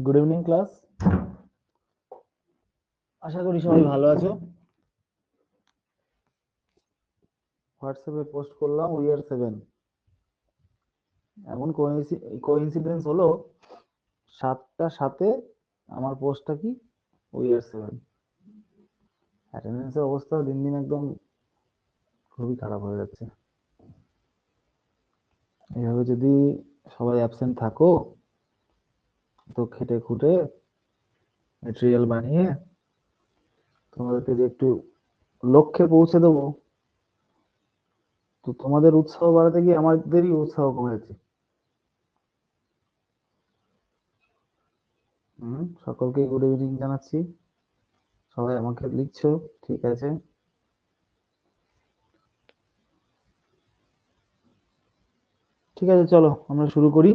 Good evening class. আশা করি সবাই ভালো আছো। হোয়াটসঅ্যাপে পোস্ট করলাম উই আর 7। এমন কোইন্সিডেন্স হলো 7টার সাথে আমার পোস্টটা কি উই আর 7। অ্যাটেন্ডেন্সের অবস্থা দিন দিন একদম খুবই খারাপ হয়ে যাচ্ছে। এইভাবে যদি সবাই অ্যাবসেন্ট থাকো তো খেটে খুঁটে ম্যাটেরিয়াল বানিয়ে তোমাদেরকে যে একটু লক্ষ্যে পৌঁছে দেবো, তো তোমাদের উৎসাহ বাড়াতে গিয়ে আমাদেরই উৎসাহ কমে যাচ্ছে। সকলকে গুড ইভিনিং জানাচ্ছি। সবাই আমাকে লিখছো, ঠিক আছে। ঠিক আছে, চলো আমরা শুরু করি।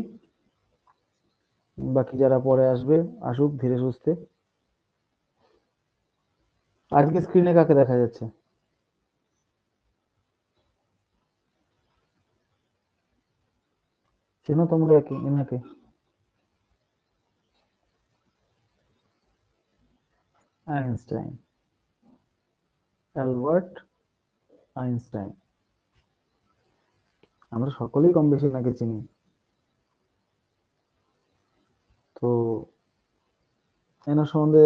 বাকি যারা পরে আসবে আসুক ধীরে সুস্থে। আজকে স্ক্রিনে কাকে দেখা যাচ্ছে? চেনো তোমরা এনাকে? Einstein, Albert Einstein. আমরা সকলেই কম বেশি এনাকে চিনি। তো এনার সম্বন্ধে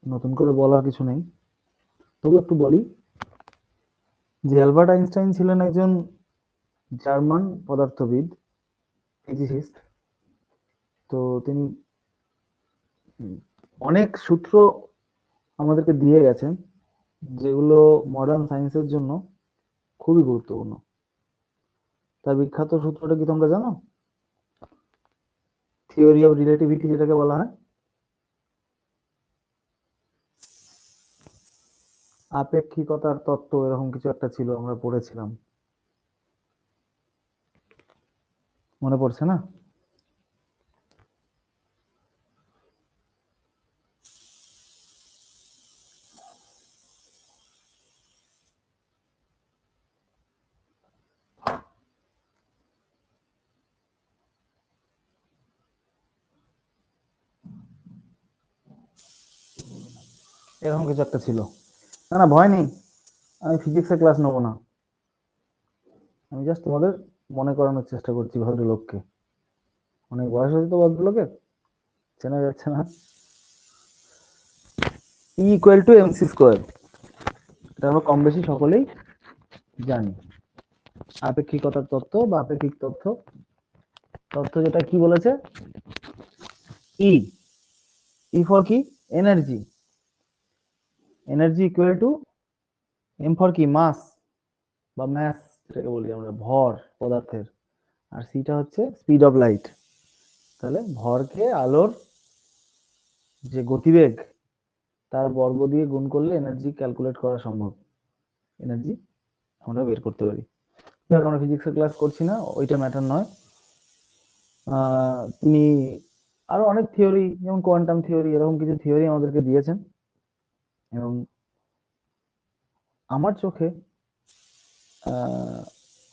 নতুন করে বলার কিছু নেই, তবু একটু বলি যে অ্যালবার্ট আইনস্টাইন ছিলেন একজন জার্মান পদার্থবিদ, ফিজিসিস্ট। তো তিনি অনেক সূত্র আমাদেরকে দিয়ে গেছেন যেগুলো মডার্ন সায়েন্সের জন্য খুবই গুরুত্বপূর্ণ। তার বিখ্যাত সূত্রটা কি তোমরা জানো? থিওরি অফ রিলেটিভিটি যেটাকে বলা হয়। আপেক্ষিকতার তত্ত্ব এরকম কিছু একটা ছিল, আমরা পড়েছিলাম, মনে পড়ছে না? এরকম কিছু একটা ছিল। না না, ভয় নেই, আমি ফিজিক্সের ক্লাস নেবো না। আমি জাস্ট তোমাদের মনে করানোর চেষ্টা করছি ভদ্রলোককে। অনেক বয়স হয়েছে তো ভদ্রলোকের, চেনা যাচ্ছে না। E equal to MC square, এটা আমরা কম বেশি সকলেই জানি। আপেক্ষিকতার তত্ত্ব বা আপেক্ষিক তত্ত্ব যেটা কি বলেছে, ই ই ফর কি, energy. Energy equal to M for কি, মাস বা ম্যাস যেটাকে বলি আমরা, ভর পদার্থের। আর সিটা হচ্ছে স্পিড অফ লাইট। তাহলে ভরকে আলোর যে গতিবেগ তার বর্গ দিয়ে গুণ করলে এনার্জি ক্যালকুলেট করা সম্ভব, এনার্জি আমরা বের করতে পারি। আমরা ফিজিক্সের ক্লাস করছি না, ওইটা ম্যাটার নয়। তিনি আরো অনেক থিওরি, যেমন কোয়ান্টাম থিওরি, এরকম কিছু থিওরি আমাদেরকে দিয়েছেন। এবং আমার চোখে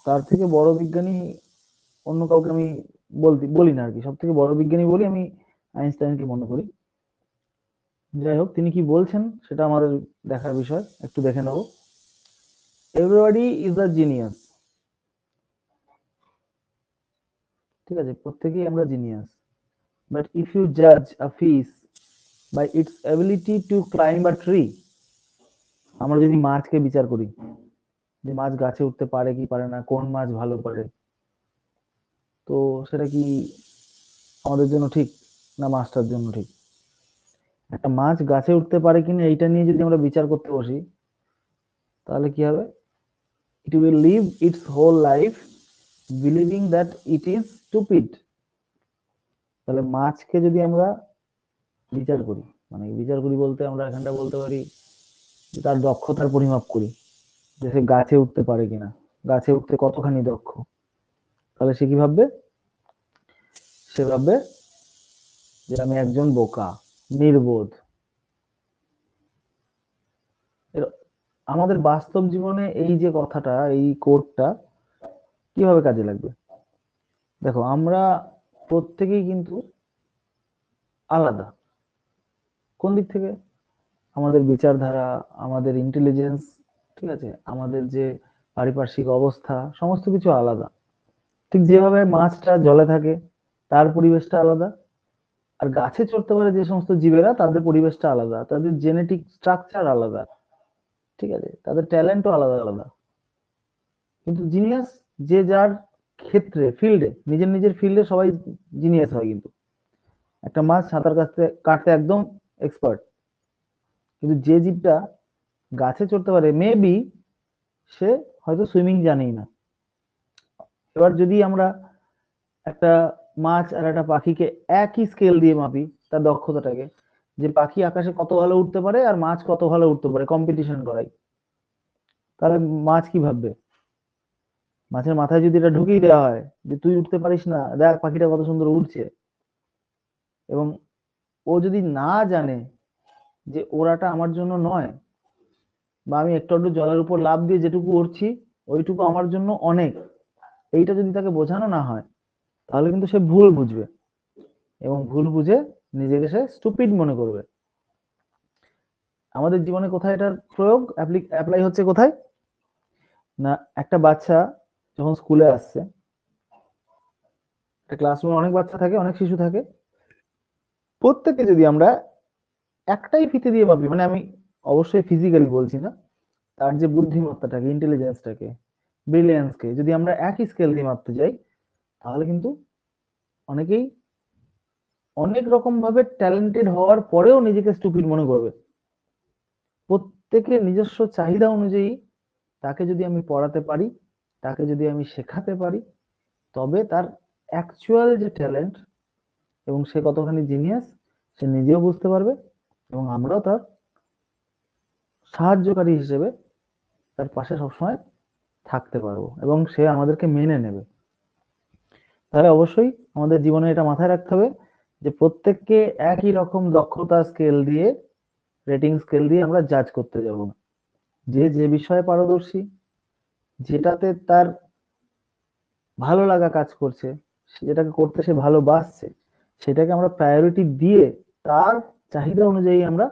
তার থেকে বড় বিজ্ঞানী অন্য কাউকে আমি বলি না আর কি। সব থেকে বড় বিজ্ঞানী বলি আমি আইনস্টাইনকে মনে করি। যাই হোক, তিনি কি বলছেন সেটা আমাদের দেখার বিষয়, একটু দেখে নেব। Everybody is a genius. ঠিক আছে, প্রত্যেকেই আমরা জিনিয়াস। বাট ইফ ইউ জাজ a fish by its ability to climb a tree, আমরা যদি মাছকে বিচার করি যে মাছ গাছে উঠতে পারে কি পারে না, কোন মাছ ভালো পারে, তো সেটা কি আমাদের জন্য ঠিক না মাছটার জন্য ঠিক? একটা মাছ গাছে উঠতে পারে কিনা এইটা নিয়ে যদি আমরা বিচার করতে বসি, তাহলে কি হবে? It will live its whole life believing that it is stupid. তাহলে মাছকে যদি আমরা বিচার করি, মানে বিচার করি বলতে আমরা এখানটা বলতে পারি যে তার দক্ষতার পরিমাপ করি, যে সে গাছে উঠতে পারে কিনা, গাছে উঠতে কতখানি দক্ষ, তাহলে সে কি ভাববে? সে ভাববে যে আমি একজন বোকা, নির্বোধ। আমাদের বাস্তব জীবনে এই যে কথাটা, এই কোডটা কিভাবে কাজে লাগবে? দেখো, আমরা প্রত্যেকেই কিন্তু আলাদা। কোন দিক থেকে? আমাদের বিচারধারা, আমাদের ইন্টেলিজেন্স, ঠিক আছে, আমাদের যে পারিপার্শ্বিক অবস্থা, সমস্ত কিছু আলাদা। ঠিক যেভাবে মাছটা জলে থাকে তার পরিবেশটা আলাদা, আর গাছে চড়তে পারে যে সমস্ত জীবেরা তাদের পরিবেশটা আলাদা, তাদের জেনেটিক স্ট্রাকচার আলাদা, ঠিক আছে, তাদের ট্যালেন্টও আলাদা আলাদা। কিন্তু জিনিয়াস যে যার ক্ষেত্রে, ফিল্ডে, নিজের নিজের ফিল্ডে সবাই জিনিয়াস হয়। কিন্তু একটা মাছ সাঁতার কাটতে কাটতে একদম এক্সপার্ট, কিন্তু যে জীবটা গাছে চড়তে পারে মেবি সে হয়তো সুইমিং জানেই না। এবার যদি আমরা একটা মাছ আর একটা পাখিকে একই স্কেল দিয়ে মাপি তার দক্ষতাটাকে, যে পাখি আকাশে কত ভালো উঠতে পারে আর মাছ কত ভালো উঠতে পারে, কম্পিটিশন করাই, তাহলে মাছ কি ভাববে? মাছের মাথায় যদি এটা ঢুকিয়ে দেওয়া হয় যে তুই উঠতে পারিস না, দেখ পাখিটা কত সুন্দর উঠছে, এবং ও যদি না জানে যে ওড়াটা আমার জন্য নয়, বা আমি একটু একটু জলের উপর লাফ দিয়ে যেটুকু উঠছি ওইটুকু আমার জন্য অনেক, এইটা যদি তাকে বোঝানো না হয় তাহলে কিন্তু সে ভুল বুঝবে, এবং ভুল বুঝে নিজেকে সে স্টুপিড মনে করবে। আমাদের জীবনে কোথায় এটার প্রয়োগ অ্যাপ্লাই হচ্ছে কোথায়? না, একটা বাচ্চা যখন স্কুলে আসছে, একটা ক্লাসরুমে অনেক বাচ্চা থাকে, অনেক শিশু থাকে, প্রত্যেককে যদি আমরা একটাই ফিতে দিয়ে মাপি, মানে আমি অবশ্যই ফিজিক্যালি বলছি না, তার যে বুদ্ধিমত্তাটাকে, ইন্টেলিজেন্সটাকে, ব্রিলিয়েন্সকে যদি আমরা একই স্কেল দিয়ে মাপতে যাই, তাহলে কিন্তু অনেকেই অনেক রকম ভাবে ট্যালেন্টেড হওয়ার পরেও নিজেকে স্টুপিড মনে করবে। প্রত্যেকের নিজস্ব চাহিদা অনুযায়ী তাকে যদি আমি পড়াতে পারি, তাকে যদি আমি শেখাতে পারি, তবে তার অ্যাকচুয়াল যে ট্যালেন্ট এবং সে কতখানি জিনিয়াস সে নিজেও বুঝতে পারবে, এবং আমরাও তার সাহায্যকারী হিসেবে তার পাশে সবসময় থাকতে পারবো, এবং সে আমাদেরকে মেনে নেবে। তাহলে অবশ্যই আমাদের জীবনে এটা মাথায় রাখতে হবে যে প্রত্যেককে একই রকম দক্ষতা স্কেল দিয়ে, রেটিং স্কেল দিয়ে আমরা জাজ করতে যাব না। যে যে বিষয়ে পারদর্শী, যেটাতে তার ভালো লাগা কাজ করছে, যেটাকে করতে সে ভালোবাসছে, সেটাকে আমরা প্রায়োরিটি দিয়ে তার চাহিদা অনুযায়ী আমরা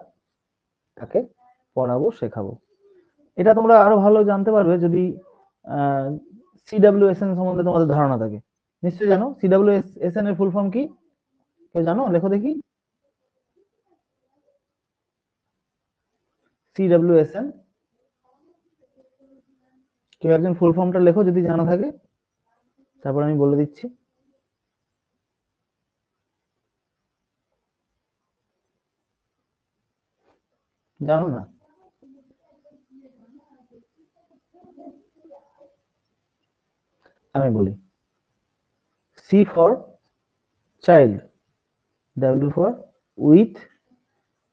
তাকে পড়াবো, শেখাবো। এটা তোমরা আরো ভালো জানতে পারবে যদি সিডাব্লিউএসএন সম্বন্ধে তোমাদের ধারণা থাকে। নিশ্চয়ই জানো সিডাব্লিউএসএন এর ফুল ফর্ম কি? কেউ জানো? লেখো দেখি। সিডাব্লিউএসএন, কেউ একজন ফুল ফর্মটা লেখো যদি জানা থাকে, তারপর আমি বলে দিচ্ছি। জানো না? আমি বলি, C for child, W for with,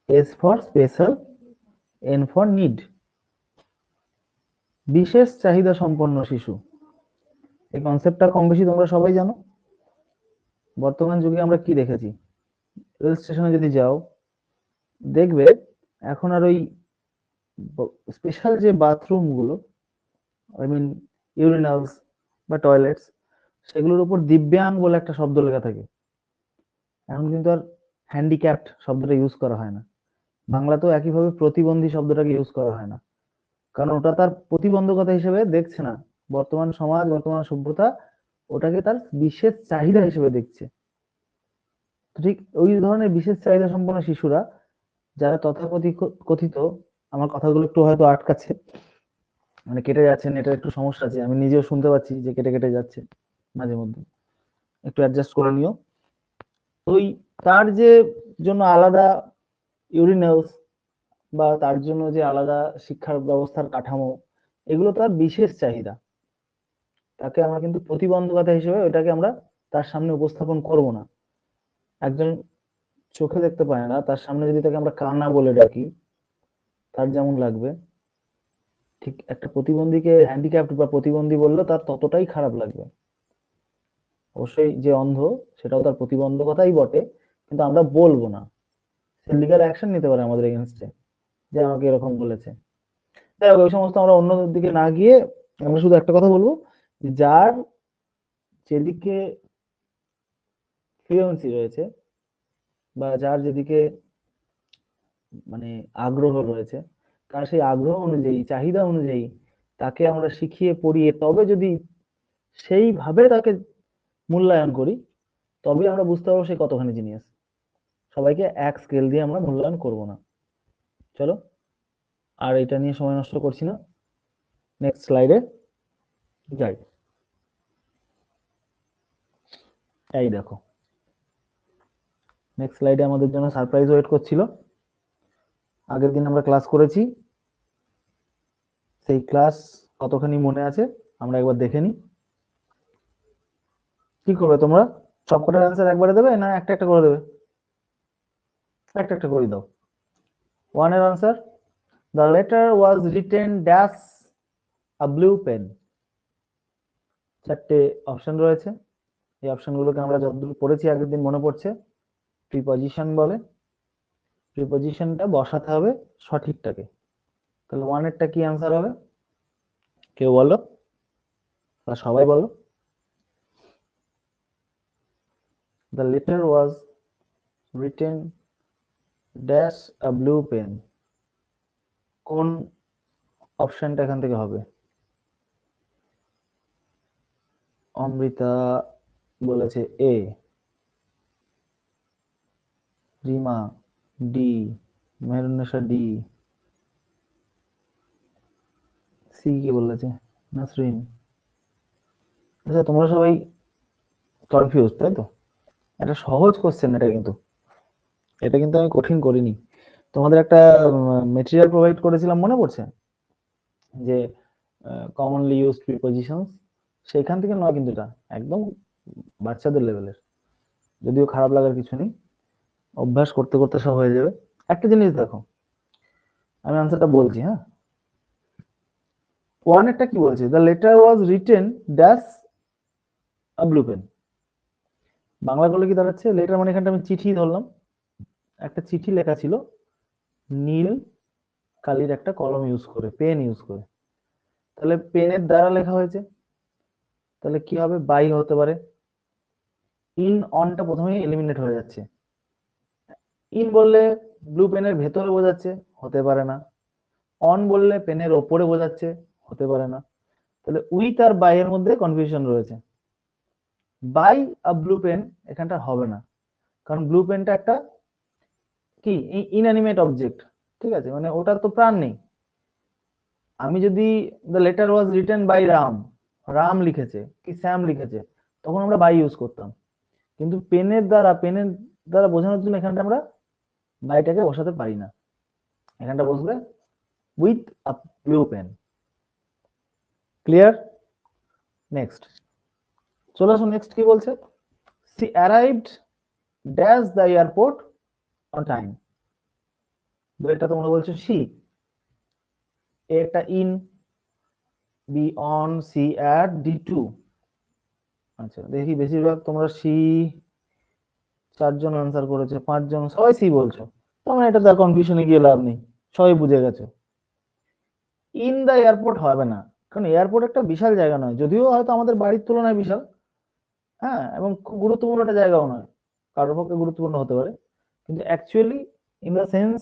S for special, N for need. বিশেষ চাহিদা সম্পন্ন শিশু, এই কনসেপ্টটা কম বেশি তোমরা সবাই জানো। বর্তমান যুগে আমরা কি দেখেছি, রেল স্টেশনে যদি যাও দেখবে এখন আর ওই স্পেশাল যে বাথরুম গুলো, আই মিন ইউরিনালস বা টয়লেটস, সেগুলোর উপর দিব্যাং বলে একটা শব্দ লেখা থাকে। এখন কিন্তু আর হ্যান্ডিক্যাপড শব্দটা ইউজ করা হয় না। বাংলাতেও একইভাবে প্রতিবন্ধী শব্দটাকে ইউজ করা হয় না, কারণ ওটা তার প্রতিবন্ধকতা হিসেবে দেখছে না। বর্তমান সমাজ, বর্তমান সভ্যতা ওটাকে তার বিশেষ চাহিদা হিসেবে দেখছে। ঠিক ওই ধরনের বিশেষ চাহিদা সম্পন্ন শিশুরা, যারা তথাকথিত কথিত, আমার কথাগুলো একটু হয়তো আটকাচ্ছে, মানে কেটে যাচ্ছে, নেটের একটু সমস্যা আছে, আমি নিজেও শুনতে পাচ্ছি যে কেটে কেটে যাচ্ছে মাঝে মধ্যে, একটু অ্যাডজাস্ট করে নিও। ওই তার যে জন্য আলাদা ইউরিনালস, বা তার জন্য যে আলাদা শিক্ষার ব্যবস্থার কাঠামো, এগুলো তার বিশেষ চাহিদা। তাকে আমরা কিন্তু প্রতিবন্ধকতা হিসেবে ওটাকে আমরা তার সামনে উপস্থাপন করব না। একজন চোখে দেখতে পায় না, তার সামনে যদি তাকে আমরা কানা বলে ডাকি, তার যেমন লাগবে, ঠিক একটা প্রতিবন্ধীকে হ্যান্ডিক্যাপড বা প্রতিবন্ধী বললে তার ততটাই খারাপ লাগবে। অবশ্যই যে অন্ধ সেটাও তার প্রতিবন্ধকতাই বটে, কিন্তু আমরা বলবো না, সে লিগাল অ্যাকশন নিতে পারে আমাদের এগেনস্টে, যে আমাকে এরকম বলেছে। যাই হোক, ওই সমস্ত আমরা অন্য দিকে না গিয়ে আমরা শুধু একটা কথা বলবো, যার যেদিকে ফ্লুয়েন্সি রয়েছে, বা যার যেদিকে মানে আগ্রহ রয়েছে, তার সেই আগ্রহ অনুযায়ী, চাহিদা অনুযায়ী তাকে আমরা শিখিয়ে পড়িয়ে তবে যদি সেইভাবে তাকে মূল্যায়ন করি, তবে আমরা বুঝতে পারবো সে কতখানি জিনিয়াস। সবাইকে এক স্কেল দিয়ে আমরা মূল্যায়ন করব না। চলো, আর এটা নিয়ে সময় নষ্ট করছি না, নেক্সট স্লাইডে যাই। এই দেখো, নেক্সট স্লাইডে আমাদের জন্য সারপ্রাইজ ওয়েট করছিল। আগের দিন আমরা ক্লাস করেছি, সেই ক্লাস কতখানি মনে আছে আমরা একবার দেখে নিই। কি করবে তোমরা? সবকটার অ্যান্সার একবারে দেবে না একটা একটা করে দেবে? একটা একটা করে দাও। ওয়ানের answer, the letter was written dash a blue pen. চারটে অপশন রয়েছে, এই অপশনগুলোকে আমরা যতদূর পড়েছি আগের দিন মনে পড়ছে, প্রিপজিশন বলে। প্রিপজিশনটা বসাতে হবে সঠিকটাকে। তাহলে ওয়ানেরটা কি অ্যান্সার হবে? কেউ বলো, বা সবাই বলো। The letter was written dash a blue pen. কোন অপশনটা এখান থেকে হবে? অমৃতা বলেছে A, Rima D, Mehrunnesa D, C কি বলেছে নাসরিন। আচ্ছা, তোমরা সবাই কনফিউজ তাই তো? এটা সহজ কোশ্চেন, এটা কিন্তু আমি কঠিন করিনি। তোমাদের একটা মেটেরিয়াল প্রোভাইড করেছিলাম মনে পড়ছে, যে কমনলি ইউজড প্রিপজিশনস, সেইখান থেকে নয় কিন্তু, এটা একদম বাচ্চাদের লেভেলের। যদিও খারাপ লাগার কিছু নেই, অভ্যাস করতে করতে সব হয়ে যাবে। একটা জিনিস দেখো, আমি আনসারটা বলছি, হ্যাঁ। ওয়ানেরটা কি বলছে? The letter was written dash a blue pen. Bangla করলে কি দাঁড়াচ্ছে? লেটার মানে এখানটা আমি চিঠি ধরলাম, একটা চিঠি লেখা ছিল নীল কালির একটা কলম ইউজ করে, পেন ইউজ করে। তাহলে পেনের দ্বারা লেখা হয়েছে, তাহলে কি হবে? বাই হতে পারে। ইন অনটা প্রথমেই এলিমিনেট হয়ে যাচ্ছে। ইন বললে ব্লু পেনের ভেতরে বোঝাচ্ছে, হতে পারে না। অন বললে পেনের ওপরে বোঝাচ্ছে, হতে পারে না। তাহলে উইথ আর বাই এর মধ্যে কনফিউশন রয়েছে। বাই আ ব্লু পেন এখানটা হবে না, কারণ ব্লু পেনটা একটা কি ইনঅ্যানিমেট অবজেক্ট, ঠিক আছে, মানে ওটার তো প্রাণ নেই। আমি যদি the letter was written by Ram, Ram লিখেছে কি স্যাম লিখেছে, তখন আমরা বাই ইউজ করতাম। কিন্তু পেনের দ্বারা বোঝানোর জন্য এখানটা আমরা বাইটাকে বসাতে পারি না, এখানটা বসবে with a blue pen. Clear? Next চলে আসুন, নেক্সট কি বলছে? She arrived dash the airport on time. এটা তোমরা বলছো সি, এটা in, B on, C at, D to. আচ্ছা দেখি, বেশিরভাগ তোমরা সি, 4 জন আনসার করেছে, 5 জন সবাই সি বলছো। তোমরা এটা তার কনফিউশনে গিয়ে লাভ নেই, সবাই বুঝে গেছো। ইন দা এয়ারপোর্ট হবে না, কারণ এয়ারপোর্ট একটা বিশাল জায়গা নয়, যদিও হয়তো আমাদের বাড়ির তুলনায় বিশাল, হ্যাঁ, এবং খুব গুরুত্বপূর্ণ একটা জায়গাও নয়, কারোর পক্ষে গুরুত্বপূর্ণ হতে পারে, কিন্তু অ্যাকচুয়ালি ইন দা সেন্স,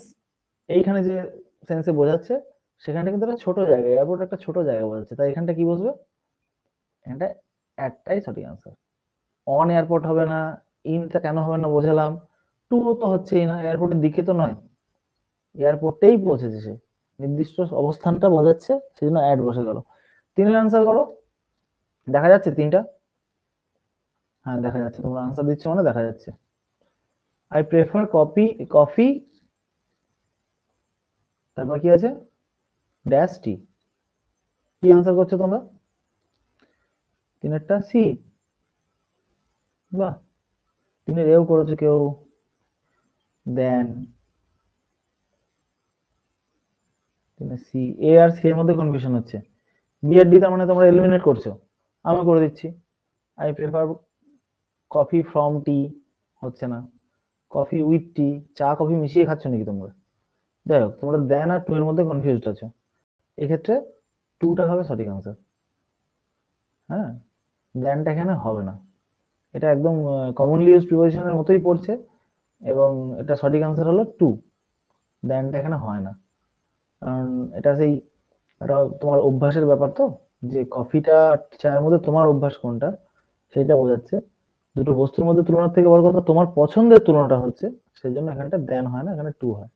এইখানে যে সেন্সে বোঝাচ্ছে, সেখানটা কিন্তু একটা ছোট জায়গা, এয়ারপোর্ট একটা ছোট জায়গা বোঝাচ্ছে, তাই এখানটা কি বসবে? এখানটা একটাই সঠিক আনসার। অন এয়ারপোর্ট হবে না, ইনটা কেন হবে না বোঝালাম, টু তো হচ্ছেই না, এয়ারপোর্টের দিকে তো নয়, এয়ারপোর্টেই পৌঁছেছে সে, নির্দিষ্ট অবস্থানটা বোঝাচ্ছে, সেজন্য অ্যাড বসে গেল। 3-এর আনসার করো, দেখা যাচ্ছে 3টা? হ্যাঁ দেখা যাচ্ছে, তোমরা আনসার দিচ্ছ মানে দেখা যাচ্ছে। আই প্রেফার কফি, তারপর কি আছে? ড্যাশ টি। কি আনসার করছো তোমরা? 3-এরটা সি। বাহ, 3-এর এও করেছো কেউ, দেন 3-এর সি। এ আর সি এর মধ্যে কনফিউশন হচ্ছে, বি আর ডি তার মানে তোমরা এলিমিনেট করছো, আমি করে দিচ্ছি। আই প্রেফার কফি ফ্রম টি, হচ্ছে না। কফি উইথ টি, চা কফি মিশিয়ে খাচ্ছ নাকি তোমরা? যাই হোক, তোমরা দেন আর টু এর মধ্যে কনফিউজড আছো, এক্ষেত্রে টুটা হবে সঠিক আনসার। হ্যাঁ, দেনটা এখানে হবে না, এটা একদম কমনলি ইউজ প্রিপোজিশনের মতোই পড়ছে, এবং এটা সঠিক আনসার হলো 2। দেনটা এখানে হয় না, কারণ এটা সেই এটা তোমার অভ্যাসের ব্যাপার, তো যে কফিটা চায়ের মধ্যে তোমার অভ্যাস কোনটা সেটা বোঝাচ্ছে। দুটো বস্তুর মধ্যে তুলনার থেকে বড় কথা তোমার পছন্দের তুলনাটা হচ্ছে, সেই জন্য এখানটা দেন হয় না, এখানে 2 হয়।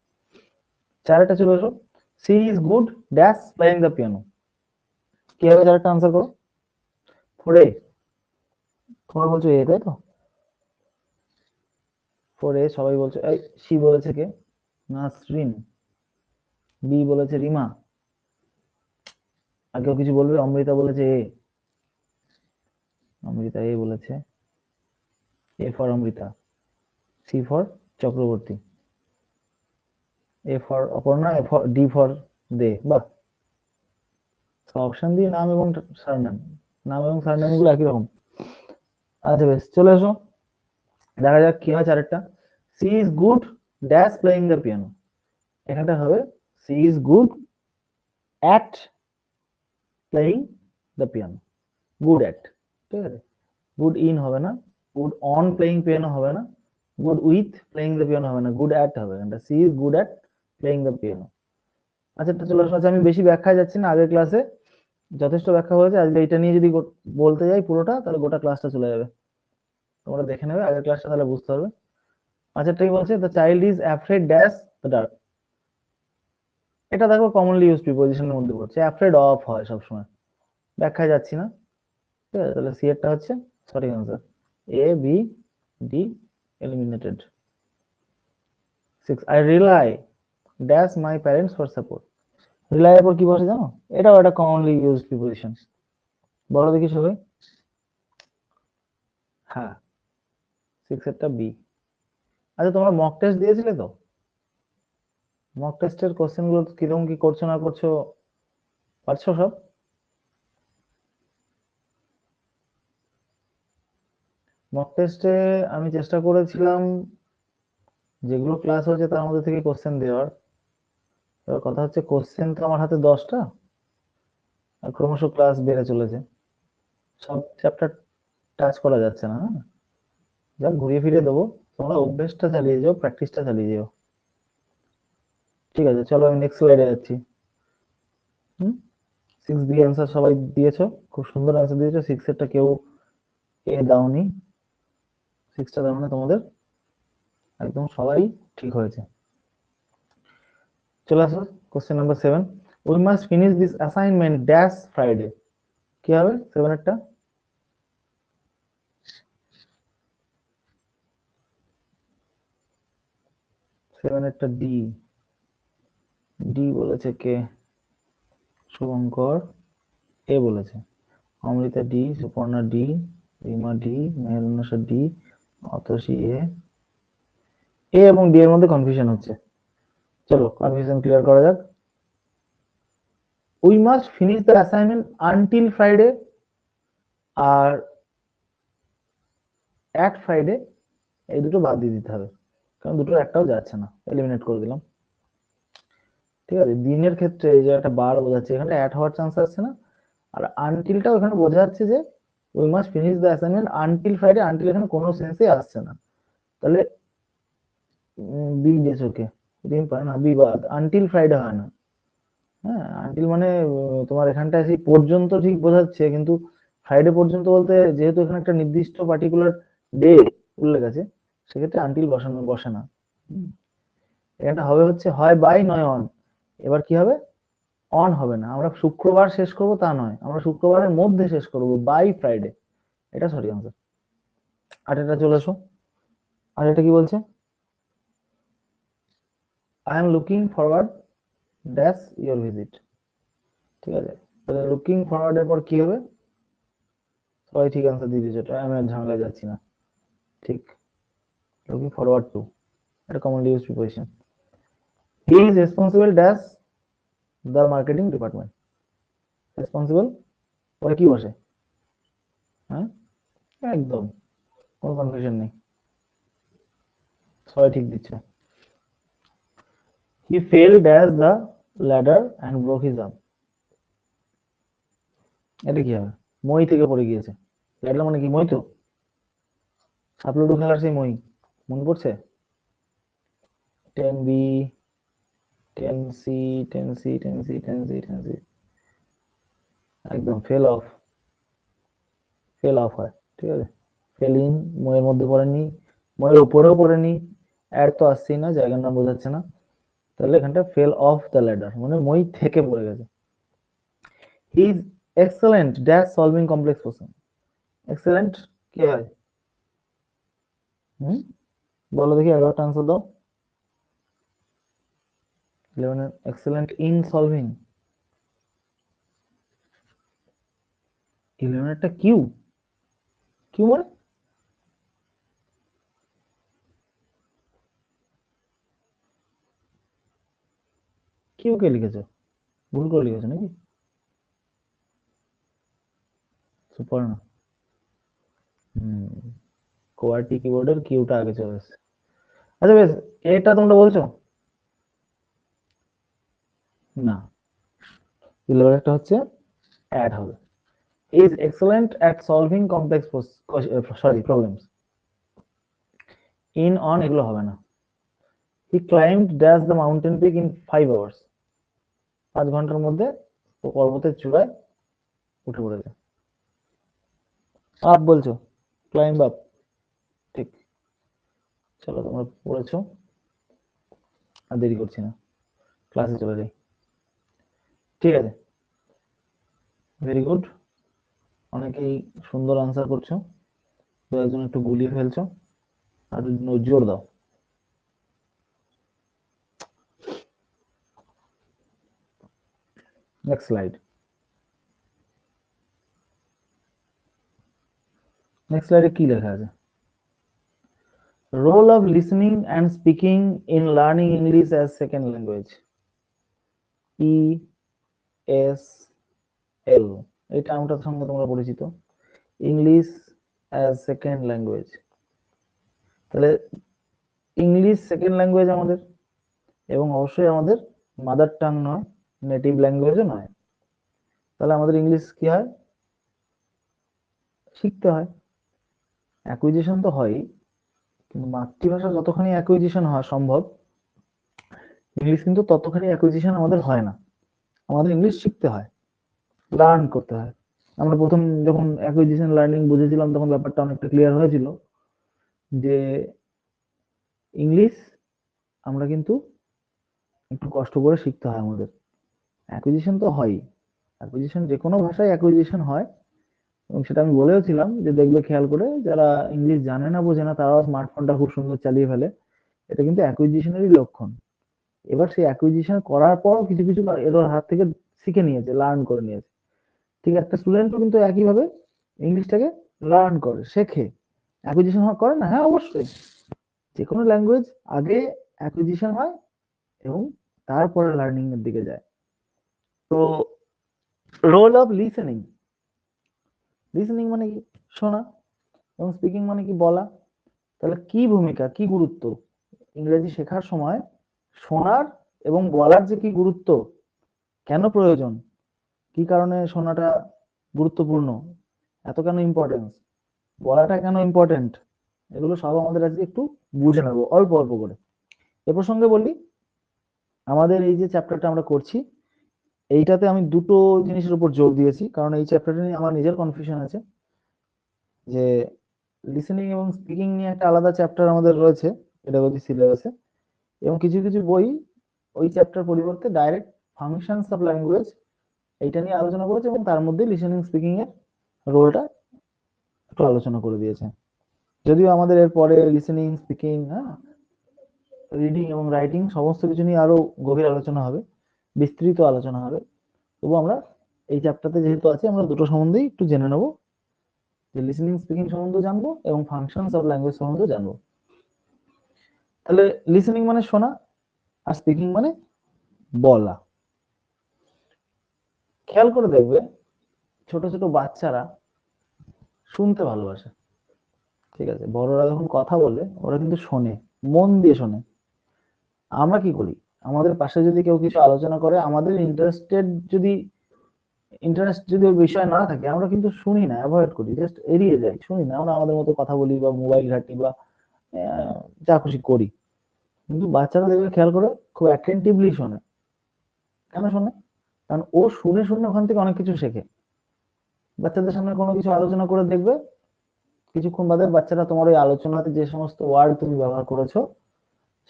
চারটা চলে এসো। She is good dash playing the piano. কি হবে চারটা আনসার করো। ফোরে তোমার বলছো এ, তাই তো? ফোরে সবাই বলছে, এই সি বলেছে কে? নাসরিন। বি বলেছে রিমা। আর কেউ কিছু বলবে? অমৃতা বলেছে এ। অমৃতা এ বলেছে। A for Amrita, C for Chakraborty, A for Aparna, A for D for De. বাহ, অপশন দিয়ে নাম এবং সারনেম, নাম এবং সারনেম গুলো একই রকম। আচ্ছা বেশ, চলে এসো, দেখা যাক কি হয় চারেরটা। She is good dash playing the piano. এখানটা হবে she is good at playing the piano. Good at, ঠিক আছে? গুড ইন হবে না, গুড অন প্লেইং পিয়ানো হবে না, good with playing the piano হবে না, গুড অ্যাট হবে। এটা she is good at playing the piano. আচ্ছা, এটা চলে আসো। আচ্ছা, আমি বেশি ব্যাখ্যায় যাচ্ছি না, আগের ক্লাসে যথেষ্ট ব্যাখ্যা হয়েছে। আজকে এটা নিয়ে যদি বলতে যাই পুরোটা, তাহলে গোটা ক্লাসটা চলে যাবে। তোমরা দেখে নেবে আগের ক্লাসটা, তাহলে বুঝতে পারবে। আচ্ছা, ঠিক বলছে the child is afraid dash the dark. এটা দেখো কমনলি ইউজ প্রিপোজিশনের মধ্যে পড়ছে, অ্যাফ্রেড অফ হয় সবসময়, ব্যাখ্যায় যাচ্ছি না। ঠিক আছে, তাহলে সি এরটা হচ্ছে সঠিক answer. A B D eliminated. 6 I rely dash my parents for support. Rely এর পর কি বসে জানো? এটাও একটা কমনলি ইউজ প্রিপোজিশন। বলো দেখি সবাই। হ্যাঁ, 6 এরটা বি। আচ্ছা, তোমরা মক টেস্ট দিয়েছিলে তো? মক টেস্টের কোশ্চেন গুলো কিরকম কি করছো না করছো, পারছো সব? মক টেস্টে আমি চেষ্টা করেছিলাম যেগুলো ক্লাস হয়েছে তার মধ্যে থেকে কোশ্চেন দেওয়ার। এবার কথা হচ্ছে, কোশ্চেন তো আমার হাতে 10টা, আর ক্রমশ ক্লাস বেড়ে চলেছে, সব চ্যাপ্টার টাচ করা যাচ্ছে না। হ্যাঁ, যাক ঘুরিয়ে ফিরিয়ে দেবো, তোমরা অভ্যেসটা চালিয়ে যাও, প্র্যাকটিসটা চালিয়ে যাও। ঠিক আছে, চলো আমি নেক্সট স্লাইডে যাচ্ছি। হুম, 6 বি অ্যান্সার সবাই দিয়েছো, খুব সুন্দর অ্যান্সার দিয়েছো। 6 এরটা কেউ এ দাওনি, 6টা তার মানে তোমাদের একদম সবাই ঠিক হয়েছে। চলে আসো, question number 7। We must finish this assignment dash Friday. কি হবে 7 এরটা? 7 এরটা ডি। ডি বলেছে কে? শুভঙ্কর এ বলেছে, Amrita D, Suparna D, Rima D, Meherunnesa D, Atasi A. A এবং ডি এর মধ্যে কনফিউশন হচ্ছে, চলো কনফিউশন ক্লিয়ার করা যাক। We must finish the assignment until Friday আর অ্যাট ফ্রাইডে, এই দুটো বাদ দিয়ে দিতে হবে, কারণ দুটোর একটাও যাচ্ছে না, এলিমিনেট করে দিলাম। ঠিক আছে, দিনের ক্ষেত্রে এই যে একটা বার বোঝাচ্ছে, এখানে অ্যাড হওয়ার চান্স আসছে না। আর আনটিলটাও এখানে বোঝা যাচ্ছে যে we must finish the assignment until Friday, until এখানে কোনো সেন্সে আসছে না। তাহলে বি দিয়েছো কে? রিম্পা না, বি বাদ, আনটিল ফ্রাইডে হয় না। হ্যাঁ, আনটিল মানে তোমার এখানটায় সেই পর্যন্ত ঠিক বোঝাচ্ছে, কিন্তু ফ্রাইডে পর্যন্ত বলতে যেহেতু এখানে একটা নির্দিষ্ট পার্টিকুলার ডে উল্লেখ আছে, সেক্ষেত্রে আনটিল বসে না। এটা হবে হচ্ছে হয় বাই নয় অন। এবার কি হবে? অন হবে না, আমরা শুক্রবার শেষ করব তা নয়, আমরা শুক্রবারের মধ্যে শেষ করব, বাই ফ্রাইডে। এটা সঠিক আনসার। আর এটা চলে এসো, আর এটা কি বলছে? I am looking forward dash your visit. ঠিক আছে, তাহলে লুকিং ফরওয়ার্ড এর পর কি হবে? সবাই ঠিক আনসার দিয়ে দিয়েছে, এটা আমি আর ঝামেলায় যাচ্ছি না। ঠিক, লুকিং ফরওয়ার্ড টু, এটা commonly use preposition. He is responsible dash the marketing department. Responsible পরে কি বসে? হ্যাঁ, একদম কোনো কনফিউশন নেই, সবাই ঠিক দিচ্ছে। He fell dash the ladder and broke his arm. এটা কি হবে? মই থেকে পড়ে গিয়েছে। ল্যাডার মানে কি? মই তো, সাপলুডু খেলার সেই মই, মনে পড়ছে? 10b 10c 10c 10c 10c 10c একদম ফেল অফ হয়, ঠিক আছে। ফেল ইন ময়ের মধ্যে পড়েনি, ময়ের উপরেও পড়েনি, অ্যাড তো আসছেই না, জায়গার নাম বোঝাচ্ছে না, তাহলে এখানটা ফেল অফ দ্য ল্যাডার মানে মই থেকে পড়ে গেছে। He is excellent dash solving complex problem. Excellent কি হয়? বলো দেখি, 11টা আনসার দাও। 11 excellent in solving. 11 Q, Q মানে কিউ কে লিখেছো? ভুল করে লিখেছো নাকি? সুপার না, কোয়ার্টি কিবোর্ডের কিউটা আগে চলে এসেছে। আচ্ছা বেশ, এটা তোমরা বলছো না, 11 একটা হচ্ছে অ্যাড হবে। is excellent at solving complex problems. In on এগুলো হবে না। he climbed dash the mountain peak in 5 hours. 5 ঘন্টার মধ্যে ও পর্বতের চূড়ায় উঠে পড়েছে। আপ বলছো, ক্লাইম্ব আপ, ঠিক। চলো তোমরা পড়েছো, আর দেরি করছি না, ক্লাসে চলে যাই। ঠিক আছে, ভেরি গুড, অনেকেই সুন্দর আনসার করছো, তো একজন একটু গুলিয়ে ফেলছো, আর জোর দাও। Next slide. নেক্সট স্লাইডে কি লেখা আছে? Role of listening and speaking in learning English as second language. ESL, এই টার্মটার সঙ্গে তোমরা পরিচিত, ইংলিশ অ্যাজ সেকেন্ড ল্যাঙ্গুয়েজ। তাহলে ইংলিশ সেকেন্ড ল্যাঙ্গুয়েজ আমাদের, এবং অবশ্যই আমাদের মাদার টাং নয়, নেটিভ ল্যাঙ্গুয়েজও নয়। তাহলে আমাদের ইংলিশ কি হয়? শিখতে হয়। অ্যাকুইজিশন তো হয়ই, কিন্তু মাতৃভাষা যতখানি অ্যাকুইজিশন হওয়া সম্ভব, ইংলিশ কিন্তু ততখানি অ্যাকুইজিশন আমাদের হয় না। আমাদের ইংলিশ শিখতে হয়, লার্ন করতে হয়। আমরা প্রথম যখন অ্যাকুইজিশন লার্নিং বুঝেছিলাম তখন ব্যাপারটা অনেকটা ক্লিয়ার হয়েছিল যে ইংলিশ আমরা কিন্তু একটু কষ্ট করে শিখতে হয় আমাদের। অ্যাকুইজিশন তো হয়ই, অ্যাকুইজিশন যে কোনো ভাষায় অ্যাকুইজিশন হয়, এবং সেটা আমি বলেওছিলাম যে দেখবে খেয়াল করে যারা ইংলিশ জানে না বোঝে না তারাও স্মার্টফোনটা খুব সুন্দর চালিয়ে ফেলে, এটা কিন্তু অ্যাকুইজিশনেরই লক্ষণ। এবার সেই অ্যাকুইজিশন করার পর কিছু কিছু এর হাত থেকে শিখে নিয়েছে, লার্ন করে নিয়েছে। ঠিক, একটা স্টুডেন্টও কিন্তু একইভাবে ইংলিশটাকে লার্ন করে, শেখে, অ্যাকুইজিশন করে না? হ্যাঁ অবশ্যই, যে কোনো ল্যাঙ্গুয়েজ আগে অ্যাকুইজিশন হয় এবং তারপরে লার্নিং এর দিকে যায়। তো রোল অফ লিসেনিং, লিসেনিং মানে কি? শোনা, এবং স্পিকিং মানে কি? বলা। তাহলে কি ভূমিকা, কি গুরুত্ব ইংরেজি শেখার সময় শোনার এবং বলার, যে কি গুরুত্ব, কেন প্রয়োজন, কি কারণে শোনাটা গুরুত্বপূর্ণ, এত কেন ইম্পর্টেন্স, বলাটা কেন ইম্পর্টেন্ট, এগুলো সব আমাদের আজকে একটু বুঝে নেবো অল্প অল্প করে। এ প্রসঙ্গে বলি, আমাদের এই যে চ্যাপ্টারটা আমরা করছি, এইটাতে আমি দুটো জিনিসের উপর জোর দিয়েছি, কারণ এই চ্যাপ্টারটা নিয়ে আমার নিজের কনফিউশন আছে যে লিসেনিং এবং স্পিকিং নিয়ে একটা আলাদা চ্যাপ্টার আমাদের রয়েছে পেডাগজি সিলেবাসে, এবং কিছু কিছু বই ওই চ্যাপ্টার পরিবর্তে ডাইরেক্ট ফাংশনস অফ ল্যাঙ্গুয়েজ এইটা নিয়ে আলোচনা করেছে, এবং তার মধ্যে লিসেনিং স্পিকিং এর রোলটা একটু আলোচনা করে দিয়েছে। যদিও আমাদের এর পরে লিসেনিং, স্পিকিং, হ্যাঁ, রিডিং এবং রাইটিং সমস্ত কিছু নিয়ে আরো গভীর আলোচনা হবে, বিস্তৃত আলোচনা হবে। তবু আমরা এই চ্যাপ্টারতে যেহেতু আছে, আমরা দুটো সম্বন্ধেই একটু জেনে নেবো, যে লিসেনিং স্পিকিং সম্বন্ধে জানবো এবং ফাংশনস অফ ল্যাঙ্গুয়েজ সম্বন্ধে জানবো। তাহলে লিসেনিং মানে শোনা, আর স্পিকিং মানে বলা। খেয়াল করে দেখবে ছোট ছোট বাচ্চারা শুনতে ভালোবাসে, ঠিক আছে, বড়রা যখন কথা বলে ওরা কিন্তু শোনে, মন দিয়ে শোনে। আমরা কি করি, আমাদের পাশে যদি কেউ কিছু আলোচনা করে, আমাদের ইন্টারেস্ট যদি ওই বিষয় না থাকে, আমরা কিন্তু শুনি না, অ্যাভয়েড করি, জাস্ট এড়িয়ে যাই, শুনি না, আমরা আমাদের মতো কথা বলি বা মোবাইল ঘাঁটি বা যা খুশি করি। কিন্তু বাচ্চারা দেখবে খেয়াল করে খুব অ্যাটেন্টিভলি শোনে। কেন শোনে? কারণ ও শুনে শুনে ওখান থেকে অনেক কিছু শেখে। বাচ্চাদের সামনে কোনো কিছু আলোচনা করে দেখবে, কিছুক্ষণ বাদে বাচ্চারা তোমার ওই আলোচনাতে যে সমস্ত ওয়ার্ড তুমি ব্যবহার করেছো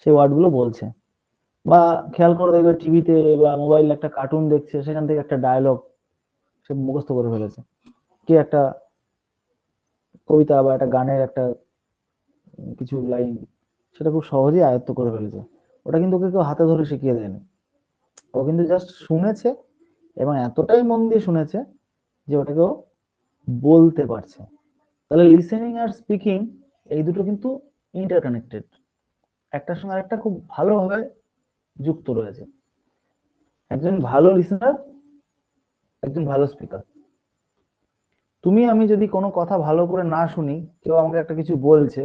সেই ওয়ার্ডগুলো বলছে। বা খেয়াল করে দেখবে টিভিতে বা মোবাইলে একটা কার্টুন দেখছে, সেখান থেকে একটা ডায়লগ সে মুখস্থ করে ফেলেছে, কি একটা কবিতা বা একটা গানের একটা কিছু লাইন, সেটা খুব সহজেই আয়ত্ত করে ফেলেছে। ওটা কিন্তু ওকে কেউ হাতে ধরে শিখিয়ে দেয়নি, ও কিন্তু জাস্ট শুনেছে এবং এতটাই মন দিয়ে শুনেছে যে ওটাকে ও বলতে পারছে। তাহলে লিসেনিং আর স্পিকিং এই দুটো কিন্তু ইন্টারকানেক্টেড, একটার সঙ্গে আরেকটা খুব ভালোভাবে যুক্ত রয়েছে। একজন ভালো লিসেনার, একজন ভালো স্পিকার। তুমি আমি যদি কোনো কথা ভালো করে না শুনি, কেউ আমাকে একটা কিছু বলছে,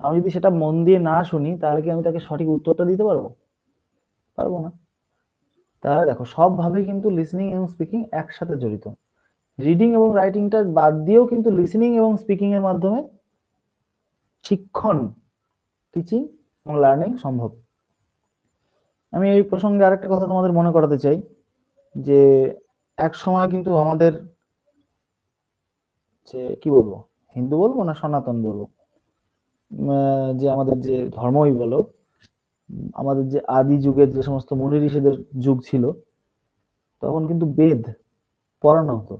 আমি যদি সেটা মন দিয়ে না শুনি, তাহলে কি আমি তাকে সঠিক উত্তরটা দিতে পারবো? পারবো না। তাহলে দেখো সবভাবেই কিন্তু লিসেনিং এবং স্পিকিং একসাথে জড়িত। রিডিং এবং রাইটিংটা বাদ দিয়েও কিন্তু লিসেনিং এবং স্পিকিং এর মাধ্যমে শিক্ষণ, টিচিং এবং লার্নিং সম্ভব। আমি এই প্রসঙ্গে আরেকটা কথা তোমাদের মনে করাতে চাই যে এক সময় কিন্তু আমাদের যে কি বলবো, হিন্দু বলবো না সনাতন বলবো, যে আমাদের যে ধর্মই বলো, আমাদের যে আদি যুগের যে সমস্ত মুনি ঋষিদের যুগ ছিল, তখন কিন্তু বেদ পড়ানো হতো।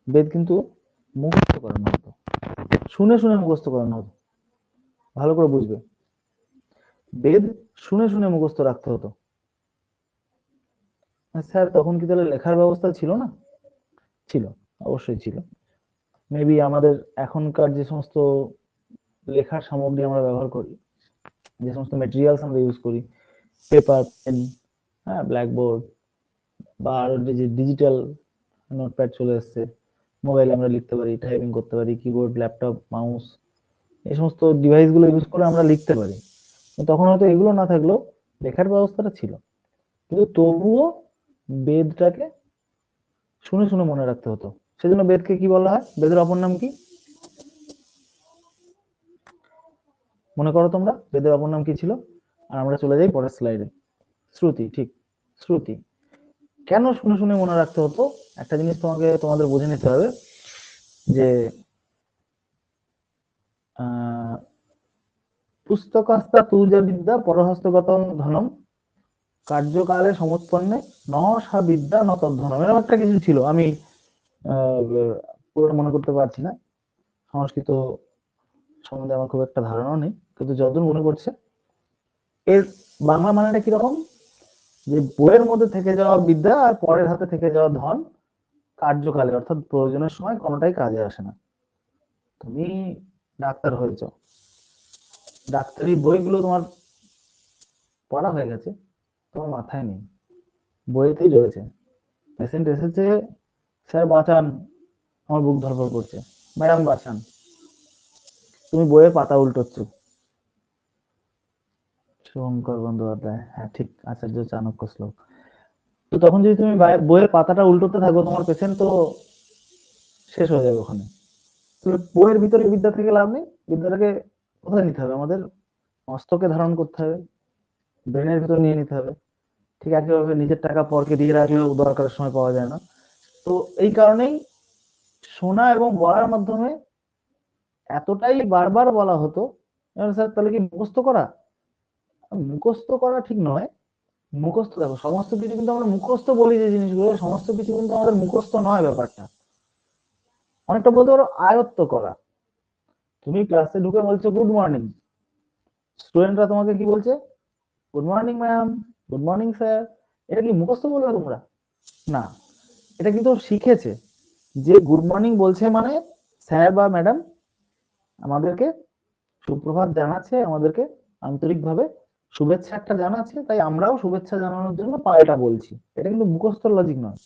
বেদ কিন্তু মুখস্থ করানো হতো, শুনে শুনে মুখস্থ করানো হতো। ভালো করে বুঝবে, বেদ শুনে শুনে মুখস্থ রাখতে হতো। স্যার তখন কি তাহলে লেখার ব্যবস্থা ছিল না? ছিল, অবশ্যই ছিল। মেবি আমাদের এখনকার যে সমস্ত লেখার সামগ্রী আমরা ব্যবহার করি, যে সমস্ত মেটেরিয়ালস আমরা ইউজ করি, পেপার, পেন, হ্যাঁ, ব্ল্যাকবোর্ড, বা আরো যে ডিজিটাল নোটপ্যাড চলে এসছে, মোবাইলে আমরা লিখতে পারি, টাইপিং করতে পারি, কিবোর্ড, ল্যাপটপ, মাউস, এই সমস্ত ডিভাইস গুলো ইউজ করে আমরা লিখতে পারি। তখন হয়তো এগুলো না থাকলেও লেখার ব্যবস্থাটা ছিল, কিন্তু তবুও বেদটাকে শুনে শুনে মনে রাখতে হতো। সেজন্য বেদকে কি বলা হয়? বেদের অপর নাম কি মনে করো তোমরা? বেদের অপর নাম কি ছিল? আর আমরা চলে যাই পরের স্লাইডে। শ্রুতি, ঠিক, শ্রুতি। কেন শুনে শুনে মনে রাখতে হতো? একটা জিনিস তোমাদের বুঝে নিতে হবে যে পুস্তকাস্তা তুজা বিদ্যা পরহস্তগতং ধনম কার্যকালে সমুৎপন্নে নহসা বিদ্যা ন তদ্ধনম, এরকম একটা কিছু ছিল। আমি পুরো মনে করতে পারছি না, সংস্কৃত সম্বন্ধে আমার খুব একটা ধারণা নেই, কিন্তু যতদূর মনে পড়ছে এর বাংলা মানেটা কিরকম, যে বইয়ের মধ্যে থেকে যাওয়া বিদ্যা আর পরের হাতে থেকে যাওয়া ধন কার্যকালে অর্থাৎ প্রয়োজনের সময় কোনোটাই কাজে আসে না। তুমি ডাক্তার হয়েছ, ডাক্তারি বইগুলো তোমার পড়া হয়ে গেছে, তোমার মাথায় নেই, বইতেই রয়েছে। পেশেন্ট এসেছে, স্যার বাঁচান, আমার বুক ধরপড় করছে, ম্যাডাম বাঁচান, তুমি বইয়ের পাতা উল্টোচ্ছ। শুভঙ্কর বন্দ্যোপাধ্যায়, হ্যাঁ ঠিক, আচার্য চাণক্য শ্লোক। তো তখন যদি তুমি বইয়ের পাতাটা উল্টোতে থাকো, তোমার পেশেন্ট তো শেষ হয়ে যাবে ওখানে। তো বইয়ের ভিতরে বিদ্যা থেকে লাভ নেই। বিদ্যাটাকে কোথায় নিতে হবে? আমাদের মস্তকে ধারণ করতে হবে, ব্রেনের ভিতর নিয়ে নিতে হবে। ঠিক একইভাবে নিজের টাকা পরকে দিয়ে রাখলেও দরকারের সময় পাওয়া যায় না। তো এই কারণেই শোনা এবং বলার মাধ্যমে এতটাই বারবার বলা হতো। স্যার তাহলে কি মুখস্থ করা? মুখস্থ করা ঠিক নয়। মুখস্থ দেখো, সমস্ত কিছু কিন্তু আমরা মুখস্থ বলি, যে জিনিসগুলো সমস্ত কিছু কিন্তু আমাদের মুখস্থ নয়। ব্যাপারটা অনেকটা বলতে পারো আয়ত্ত করা। তুমি ক্লাসে ঢুকে বলছো গুড মর্নিং, স্টুডেন্টরা তোমাকে কি বলছে? Good morning ma'am, good morning sir. এটা কি মুখস্থ বলবে তোমরা? না, এটা কিন্তু শিখেছে যে গুড মর্নিং বলছে মানে স্যার বা ম্যাডাম আমাদেরকে সুপ্রভাত জানাচ্ছে, আমাদেরকে আন্তরিকভাবে শুভেচ্ছা একটা জানাচ্ছে, তাই আমরাও শুভেচ্ছা জানানোর জন্য পাল্টা বলছি। এটা কিন্তু মুখস্থ লজিক নয়,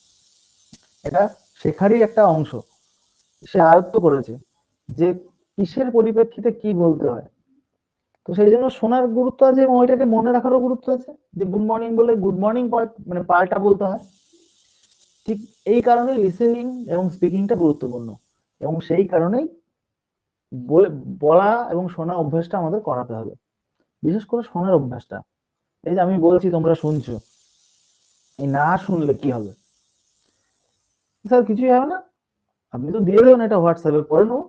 এটা শেখারই একটা অংশ। সে আয়ত্ত করেছে যে কিসের পরিপ্রেক্ষিতে কি বলতে হয়। তো সেই জন্য শোনার গুরুত্ব আছে এবং ওইটাকে মনে রাখারও গুরুত্ব আছে, যে গুড মর্নিং বলে গুড মর্নিং মানে পাল্টা বলতে হয়। ঠিক এই কারণে লিসেনিং এবং স্পিকিংটা গুরুত্বপূর্ণ, এবং সেই কারণেই বলা এবং শোনা অভ্যাসটা আমাদের করাতে হবে। বিশেষ করে শোনার অভ্যাসটা। এই যে আমি বলছি তোমরা শুনছো, এই না শুনলে কি হবে? স্যার কিছুই হবে না, আপনি তো দিয়ে দেবেন এটা হোয়াটসঅ্যাপে পড়ে নেবো।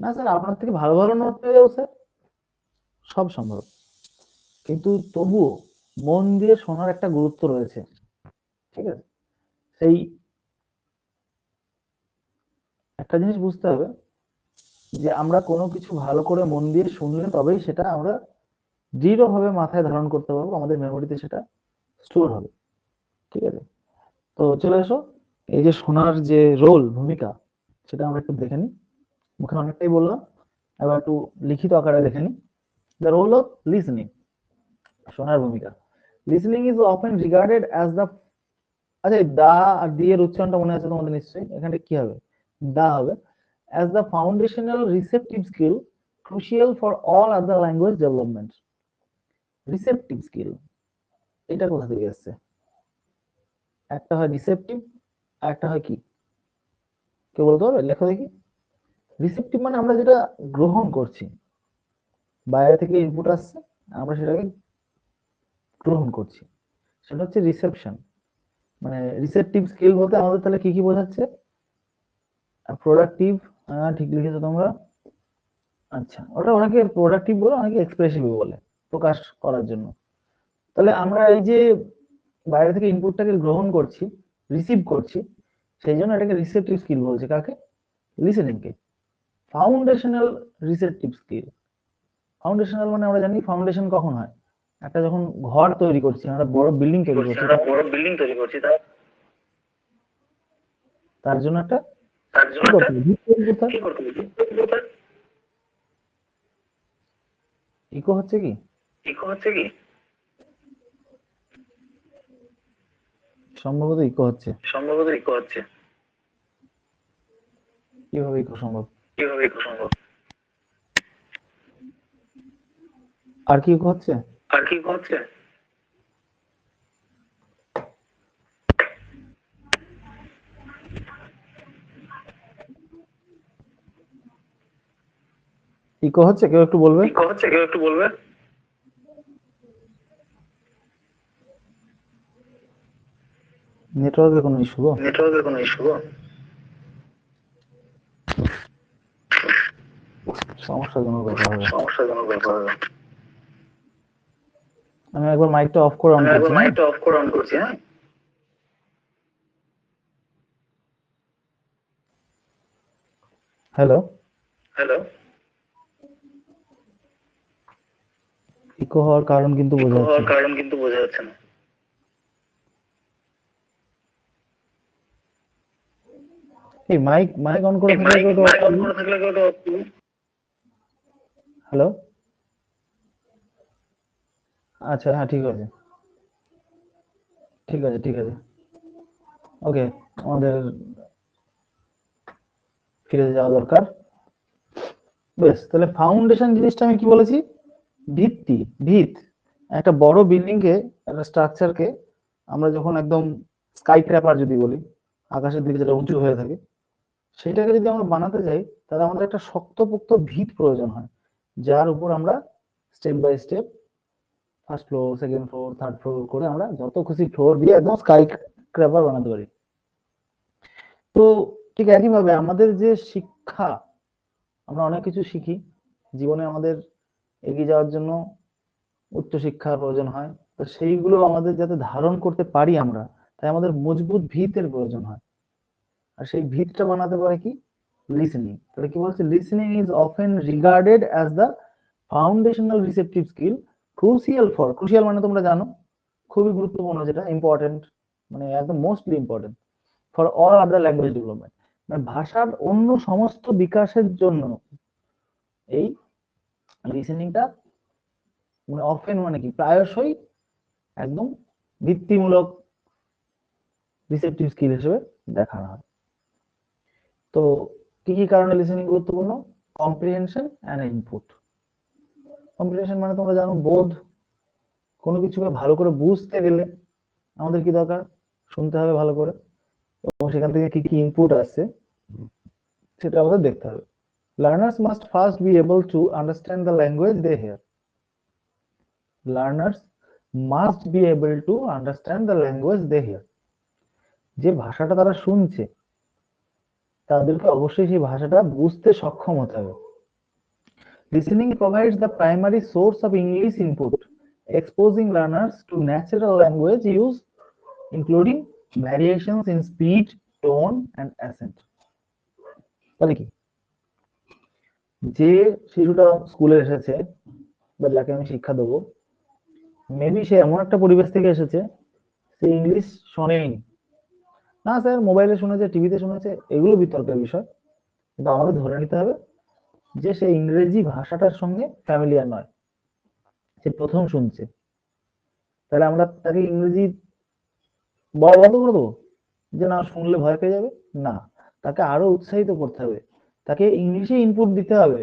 না স্যার, আপনার থেকে ভালো ভালো নোট পেয়ে যাবো স্যার। সব সম্ভব, কিন্তু তবুও মন দিয়ে শোনার একটা গুরুত্ব রয়েছে, ঠিক আছে? সেই একটা জিনিস বুঝতে হবে যে আমরা কোনো কিছু ভালো করে মন দিয়ে শুনলে তবেই সেটা আমরা দৃঢ়ভাবে মাথায় ধারণ করতে পারবো, আমাদের মেমোরিতে সেটা স্টোর হবে, ঠিক আছে? তো চলে এসো, এই যে শোনার যে রোল, ভূমিকা, সেটা আমরা একটু দেখে নিই। মুখে অনেকটাই বললাম, এবার একটু লিখিত আকারে দেখে নিই। দ্য রোল অফ লিসনিং, শোনার ভূমিকা। Listening is often regarded as the, আচ্ছা দা আর দি এর উচ্চারণটা মনে আছে তোমাদের নিশ্চয়ই, এখানে কি হবে? দা হবে। As the foundational receptive skill crucial for all other language development. Receptive skill, এটা কোথা থেকে এসছে? একটা হয় রিসেপটিভ, আর একটা হয় কি, কেউ বলতে পারবে? লেখো দেখি। রিসেপটিভ মানে আমরা যেটা গ্রহণ করছি, বাইরে থেকে ইনপুট আসছে, আমরা সেটাকে গ্রহণ করছি, সেটা হচ্ছে রিসেপশন। মানে রিসেপটিভ স্কিল বলতে আমাদের তাহলে কি কি বোঝাচ্ছে? প্রোডাক্টিভ, ঠিক লিখেছো তোমরা। আচ্ছা, ওটা অনেকে প্রোডাক্টিভ বলে, অনেকে এক্সপ্রেসিভ বলে, প্রকাশ করার জন্য। তাহলে আমরা এই যে বাইরে থেকে ইনপুটটাকে গ্রহণ করছি, রিসিভ করছি, সেই জন্য এটাকে রিসেপটিভ স্কিল বলছে। কাকে? লিসেনিং কে। Foundational receptive skill. ফাউন্ডেশনাল মানে আমরা জানি ফাউন্ডেশন কখন হয়, একটা যখন ঘর তৈরি করছি, আমরা বড় বিল্ডিং তৈরি করছি, তার জন্য একটা কি করতে হবে? ভিত তৈরি করতে হবে। ইকো হচ্ছে কি? সম্ভবত ইকো হচ্ছে। কিভাবে ইকো সম্ভব? আর কি ইকো হচ্ছে? ইকো হচ্ছে, কেউ একটু বলবে? নেটওয়ার্কের কোনো ইস্যু গো? সমস্যাজনক ব্যাপার হবে। আমি একবার মাইকটা অফ করে অন করছি, হ্যাঁ? হ্যালো, ইকো হওয়ার কারণ কিন্তু বোঝা যাচ্ছে না। এই মাইক অন করে থাকলে কেউ অফ করবে? হ্যালো, আচ্ছা হ্যাঁ, ঠিক আছে, ঠিক আছে, ওকে, আমাদের ফিরে যাওয়া দরকার। বেশ, তাহলে ফাউন্ডেশন জিনিসটা আমি কি বলেছি? ভিত্তি, ভিত। একটা বড় বিল্ডিং কে, একটা স্ট্রাকচার কে আমরা যখন একদম স্কাই ক্র্যাপার যদি বলি, আকাশের দিকে যেটা উঁচু হয়ে থাকে, সেটাকে যদি আমরা বানাতে যাই, তাহলে আমাদের একটা শক্তপোক্ত ভিত প্রয়োজন হয়, যার উপর আমরা step by step first floor, second floor, third floor করে আমরা যত খুশি ফ্লোর দিয়ে একদম স্কাই ক্র্যাপার বানাতে পারি। তো ঠিক একইভাবে আমাদের যে শিক্ষা, আমরা অনেক কিছু শিখি জীবনে, আমাদের এগিয়ে যাওয়ার জন্য উচ্চশিক্ষার প্রয়োজন হয়, তো সেইগুলো আমাদের যাতে ধারণ করতে পারি আমরা, তাই আমাদের মজবুত ভিতের প্রয়োজন হয়। আর সেই ভিতটা বানাতে পারে কি? লিসেনিং। তাহলে কি বলছে? Listening is often regarded as the foundational receptive skill crucial for, crucial মানে তোমরা জানো খুবই গুরুত্বপূর্ণ, যেটা ইম্পর্টেন্ট, মানে একদম mostly important for all other language development, মানে ভাষার অন্য সমস্ত বিকাশের জন্য এই লিসেনিংটা মানে অফেন মানে কি, প্রায়শই একদম ভিত্তিমূলক রিসেপটিভ স্কিল হিসেবে দেখানো হয়। তো কি কি কারণে লিসেনিং গুরুত্বপূর্ণ? Comprehension and input. কম্প্রিহেনশন মানে তোমরা জানো বোধ, কোনো কিছুকে ভালো করে বুঝতে গেলে আমাদের কি দরকার? শুনতে হবে ভালো করে, এবং সেখান থেকে কি কি ইনপুট আসছে সেটা আমাদের দেখতে হবে। Learners must first be able to understand the language they hear. Learners must be able to understand the language they hear. যে ভাষাটা তারা শুনছে তাদেরকে অবশ্যই সেই ভাষাটা বুঝতে সক্ষম হতে হবে। Listening provides the primary source of English input, exposing learners to natural language use, including variations in speed, tone, and accent. তাহলে কি, যে শিশুটা স্কুলে এসেছে বা যাকে আমি শিক্ষা দেবো, মেবি সে এমন একটা পরিবেশ থেকে এসেছে সে ইংলিশ শোনেনি, না স্যার মোবাইলে শুনেছে, টিভিতে শুনেছে, এগুলো বিতর্কের বিষয়, কিন্তু আমাকে ধরে নিতে হবে যে সে ইংরেজি ভাষাটার সঙ্গে ফ্যামিলিয়ার নয়, সে প্রথম শুনছে। তাহলে আমরা তাকে ইংরেজি বলা বন্ধ করে দেবো যে না শুনলে ভয় পেয়ে যাবে? না, তাকে আরো উৎসাহিত করতে হবে, তাকে ইংলিশে ইনপুট দিতে হবে,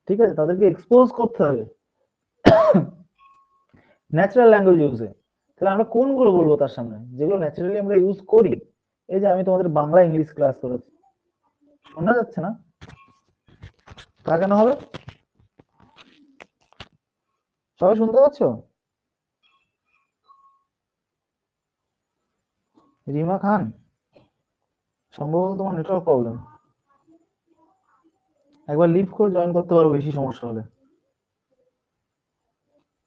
ঠিক আছে, তাদেরকে এক্সপোজ করতে হবে ন্যাচারাল ল্যাঙ্গুয়েজ ইউজে। তাহলে আমরা কোনগুলো বলবো তার সামনে, যেগুলো ন্যাচারালি আমরা ইউজ করি। এই যে আমি তোমাদের বাংলা ইংলিশ ক্লাস করেছি, শোনা যাচ্ছে না? তা কেন হবে? সবাই শুনতে পাচ্ছ? রিমা খান, সম্ভবত তোমার নেটওয়ার্ক প্রবলেম, একবার লিভ করে জয়েন করতে পারো বেশি সমস্যা হলে।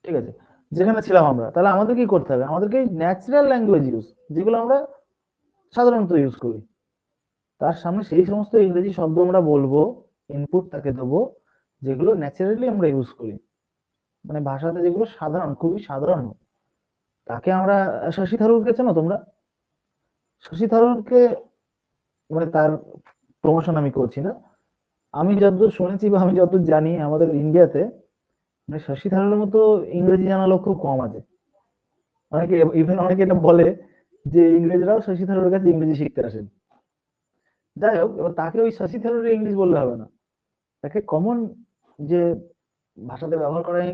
ঠিক আছে, যেখানে ছিলাম আমরা, তাহলে আমাদের কি করতে হবে, আমাদেরকে ন্যাচারাল ল্যাঙ্গুয়েজ ইউজ, যেগুলো আমরা সাধারণত ইউজ করি, তার সামনে সেই সমস্ত ইংরেজি শব্দ আমরা বলবো, ইনপুট তাকে দেবো যেগুলো ন্যাচারালি আমরা ইউজ করি, মানে ভাষাতে যেগুলো সাধারণ, খুবই সাধারণ। তাকে আমরা, শশী থারুরকে চেনো তোমরা? শশী থারুরকে, মানে তার প্রমোশন আমি করছি না, আমি যতদূর শুনেছি বা আমি যতদূর জানি আমাদের ইন্ডিয়াতে মানে শশী থারুরের মতো ইংরেজি জানা লোক খুব কম আছে। অনেকে, ইভেন অনেকে এটা বলে যে ইংরেজরাও শশী থারুরের কাছে ইংরেজি শিখতে আসেন। যাই হোক, এবার তাকে ওই শশী থারুরের ইংলিশ বললে হবে না, তাকে কমন যে ভাষাতে ব্যবহার করা এই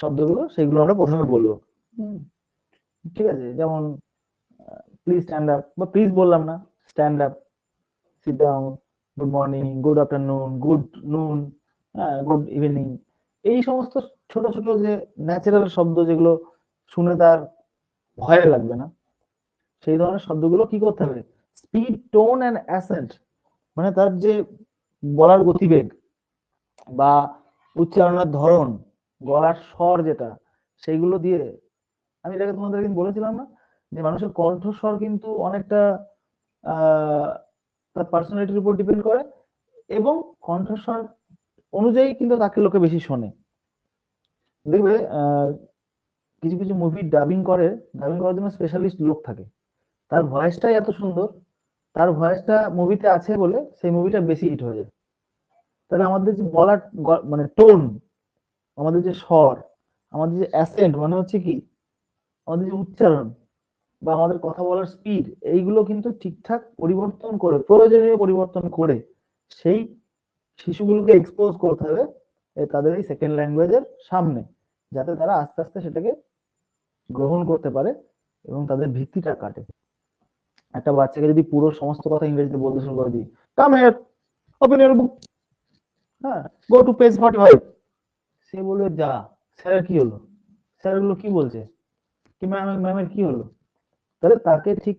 শব্দগুলো সেগুলো আমরা প্রথমে বলবো। হুম, ঠিক আছে, যেমন প্লিজ স্ট্যান্ড আপ, বা প্লিজ বললাম না, stand up, sit down, good morning, good afternoon, good নুন, হ্যাঁ, গুড ইভিনিং, এই সমস্ত ছোট ছোট যে ন্যাচারাল শব্দ যেগুলো শুনে তার ভয় লাগবে না, সেই ধরনের শব্দগুলো কি করতে হবে, স্পিড, টোন অ্যান্ড অ্যাসেন্ট, মানে তার যে বলার গতিবেগ বা উচ্চারণের ধরন, গলার স্বর যেটা, সেইগুলো দিয়ে, আমি এটাকে তোমাদের একদিন বলেছিলাম না যে মানুষের কণ্ঠস্বর কিন্তু অনেকটা তার পার্সোনালিটির উপর ডিপেন্ড করে, এবং কণ্ঠস্বর অনুযায়ী কিন্তু তাকে লোকে বেশি শোনে। দেখবে কিছু কিছু মুভি ডাবিং করার জন্য স্পেশালিস্ট লোক থাকে, তার ভয়েসটাই এত সুন্দর, তার ভয়েসটা মুভিতে আছে বলে সেই মুভিটা বেশি হিট হয়ে যায়। তাহলে আমাদের যে বলার মানে টোন, আমাদের যে স্বর, আমাদের যে অ্যাসেন্ট, মানে হচ্ছে কি আমাদের যে উচ্চারণ বা আমাদের কথা বলার স্পিড, এইগুলো কিন্তু ঠিকঠাক পরিবর্তন করে, প্রয়োজনীয় পরিবর্তন করে সেই শিশুগুলোকে এক্সপোজ করতে হবে তাদের এই সেকেন্ড ল্যাঙ্গুয়েজের সামনে, যাতে তারা আস্তে আস্তে সেটাকে গ্রহণ করতে পারে এবং তাদের ভিত্তিটা কাটে। একটা বাচ্চাকে যদি পুরো সমস্ত কথা ইংরেজিতে বলতে শুরু করে দিই, come here, open your book, হ্যাঁ, গো টু পেজ 45, সে বলবে যা, স্যারের কি হলো, স্যার গুলো কি বলছে, কি ম্যামের কি হলো। তাহলে তাকে ঠিক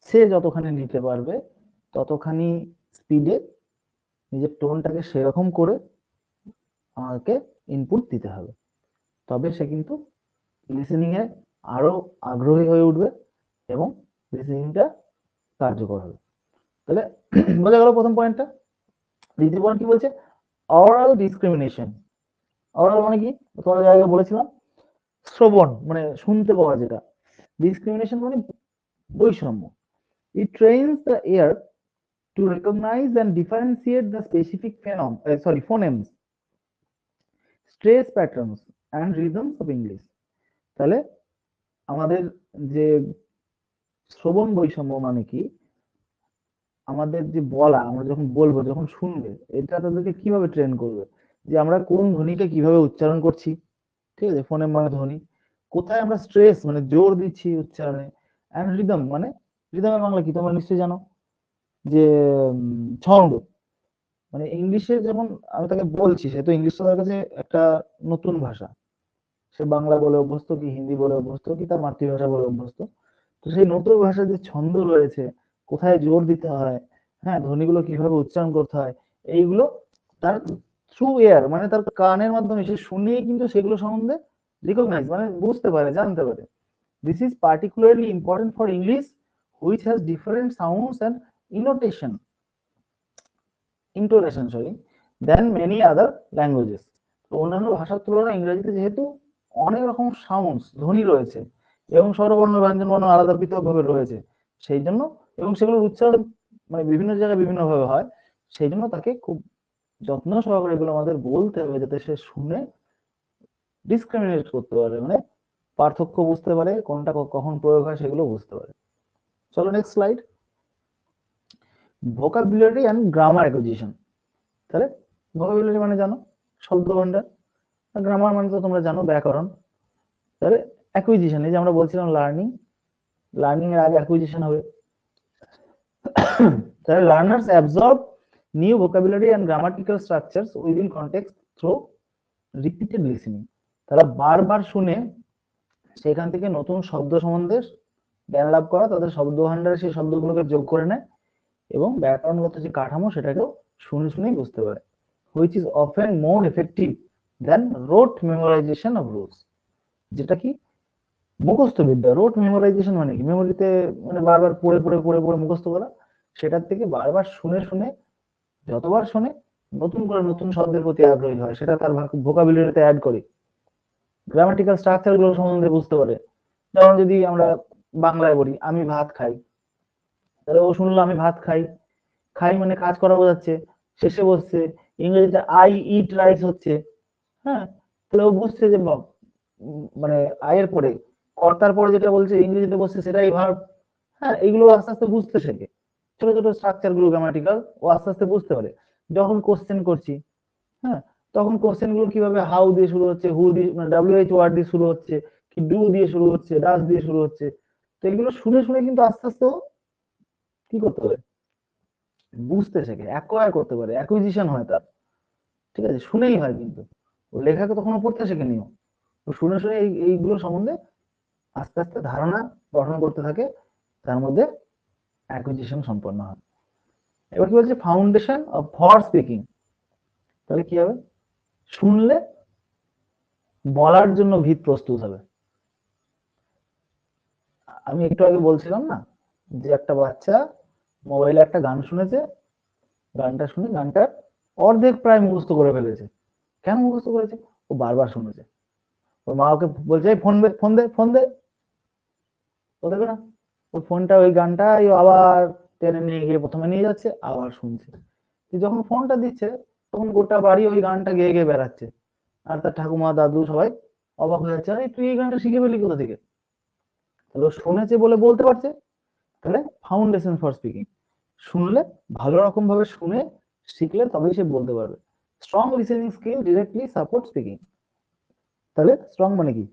সে যতখানি নিতে পারবে ততখানি স্পিডে নিজের টোনটাকে সেরকম করে আমাকে ইনপুট দিতে হবে, তবে সে কিন্তু লিসেনিং এ আরো আগ্রহী হয়ে উঠবে এবং লিসেনিংটা কার্যকর হবে। তাহলে বোঝা গেল প্রথম পয়েন্টটা। দ্বিতীয় পয়েন্ট কি বলছে, অরাল ডিসক্রিমিনেশন। অরাল মানে কি, তোমাদের আগে বলেছিলাম, শ্রবণ মানে শুনতে পাওয়া যেটা, ডিসক্রিমিনেশন মানে বৈষম্য। It trains the ear to recognize and differentiate the specific phonemes, stress patterns and rhythms of English. তাহলে আমাদের যে শ্রবণ বৈষম্য মানে কি, আমাদের যে বলা, আমরা যখন বলবো, যখন শুনবে, এটা তাদেরকে কিভাবে ট্রেন করবে যে আমরা কোন ধ্বনিটা কিভাবে উচ্চারণ করছি, ঠিক আছে, ফোনের মানে ধ্বনি, কোথায় আমরা স্ট্রেস মানে জোর দিচ্ছি উচ্চারণে, অ্যান্ড রিদম মানে, রিদমের বাংলা কি তোমরা নিশ্চয়ই জানো, যে ছন্দ, মানে ইংলিশে যখন আমি তাকে বলছি, সে তো ইংলিশটা তার কাছে একটা নতুন ভাষা, সে বাংলা বলে অভ্যস্ত, কি হিন্দি বলে অভ্যস্ত, কি তার মাতৃভাষা বলে অভ্যস্ত। তো সেই নতুন ভাষার যে ছন্দ রয়েছে, কোথায় জোর দিতে হয়, হ্যাঁ, ধ্বনিগুলো কিভাবে উচ্চারণ করতে হয়, এইগুলো তার থ্রু এয়ার, মানে তার কানের মাধ্যমে সে শুনেই কিন্তু সেগুলো সম্বন্ধে রিকগনাইজ, মানে বুঝতে পারে, জানতে পারে। This is particularly important for English, which has different sounds and intonation, than many other languages. তো অন্যান্য ভাষার তুলনায় ইংরেজিতে যেহেতু অনেক রকম সাউন্ডস, ধ্বনি রয়েছে, এবং স্বরবর্ণ ব্যঞ্জনবর্ণ আলাদা পৃথকভাবে রয়েছে, সেই জন্য, এবং সেগুলোর উচ্চারণ মানে বিভিন্ন জায়গায় বিভিন্নভাবে হয়, সেই জন্য তাকে খুব যত্ন সহকারে এগুলো আমাদের বলতে হবে, যাতে সে শুনে ডিসক্রিমিনেট করতে পারে, মানে পার্থক্য বুঝতে পারে, কোনটা কখন প্রয়োগ হয় সেগুলো বুঝতে পারে। চলো next slide. Vocabulary and grammar acquisition. তাহলে ভোকাবুলারি মানে জানো শব্দভাণ্ডার, আর গ্রামার মানে তো তোমরা জানো ব্যাকরণ। তাহলে অ্যাকুইজিশন, এই যে আমরা বলছিলাম লার্নিং এর আগে অ্যাকুইজিশন হবে। তাহলে learners absorb new vocabulary and grammatical structures within context through repeated listening. তারা বারবার শুনে সেখান থেকে নতুন শব্দ সম্বন্ধে জ্ঞান লাভ করা, তাদের শব্দভাণ্ডারে সেই শব্দগুলোকে যোগ করে নেয়, এবং ব্যাকরণগত যে কাঠামো সেটাকেও শুনে শুনেই বুঝতে পারে, which is often more effective than rote memorization of rules। যেটা কি মুখস্থ বিদ্যা, রোট মেমোরাইজেশন মানে কি, মেমোরিতে মানে বারবার পড়ে পড়ে পড়ে পড়ে মুখস্থ করা, সেটার থেকে বারবার শুনে শুনে, যতবার শুনে নতুন করে নতুন শব্দের প্রতি আগ্রহী হয়, সেটা তার ভোকাবুলারিতে অ্যাড করে, গ্রামাটিক্যাল স্ট্রাকচার গুলো সম্বন্ধে বুঝতে পারে। যেমন যদি আমরা বাংলায় বলি আমি ভাত খাই, তাহলে ও শুনলো আমি ভাত খাই, খাই মানে কাজ করা বোঝাচ্ছে, শেষে বসছে। ইংরেজিতে আই ইট রাইস হচ্ছে, হ্যাঁ, তাহলে ও বুঝছে যে মানে আয়ের পরে কর্তার পরে যেটা বলছে ইংরেজিতে বসছে সেটাই ভার্ব। হ্যাঁ, এইগুলো আস্তে আস্তে বুঝতে শেখে, ছোট ছোট স্ট্রাকচার গুলো গ্রামাটিক্যাল ও আস্তে আস্তে বুঝতে পারে। যখন কোশ্চেন করছি, হ্যাঁ, তখন কোশ্চেন গুলো কিভাবে হাউ দিয়ে শুরু হচ্ছে, হু দিয়ে, মানে WH ওয়ার্ড দিয়ে শুরু হচ্ছে, কি ডু দিয়ে শুরু হচ্ছে, ডাস দিয়ে শুরু হচ্ছে, তো এগুলো শুনে শুনে কিন্তু আস্তে আস্তে কি করতে পারে, বুঝতে শেখে, অ্যাকোয়ার করতে পারে, অ্যাকুইজিশন হয় তার। ঠিক আছে, শুনেই হয়, কিন্তু ও লেখাকে তখনও পড়তে শেখেনি, ও শুনে শুনে এইগুলো সম্বন্ধে আস্তে আস্তে ধারণা গঠন করতে থাকে, তার মধ্যে অ্যাকুইজিশন সম্পন্ন হয়। এবার কি বলছে, ফাউন্ডেশন অফ ফর স্পিকিং। তাহলে কি হবে, শুনলে বলার জন্য ভিত প্রস্তুত হবে। আমি একটু আগে বলছিলাম না যে একটা বাচ্চা মোবাইলে একটা গান শুনেছে, গানটা শুনে গানটা অর্ধেক প্রায় মুখস্থ করে ফেলেছে। কেন মুখস্থ করেছে, ও বারবার শুনেছে। ওর মা ওকে বলছে ফোন দে ফোন দে ফোন দে, ও দেবে না, ওই ফোনটা ওই গানটাই আবার টেনে নিয়ে গিয়ে প্রথমে নিয়ে যাচ্ছে, আবার শুনছে। যখন ফোনটা দিচ্ছে তখন গোটা বাড়ি ওই গানটা গেয়ে গেয়ে বেড়াচ্ছে, আর তার ঠাকুমা দাদু সবাই অবাক হয়ে যাচ্ছে, আরে তুই এই গানটা শিখে পেলি কোথা থেকে। তাহলে ও শুনেছে বলে বলতে পারছে। তাহলে ফাউন্ডেশন ফর স্পিকিং, শুনলে ভালো রকম ভাবে শুনে শিখলে তবেই সে বলতে পারবে। Strong listening skill directly support speaking. তাহলে স্ট্রং মানে কি,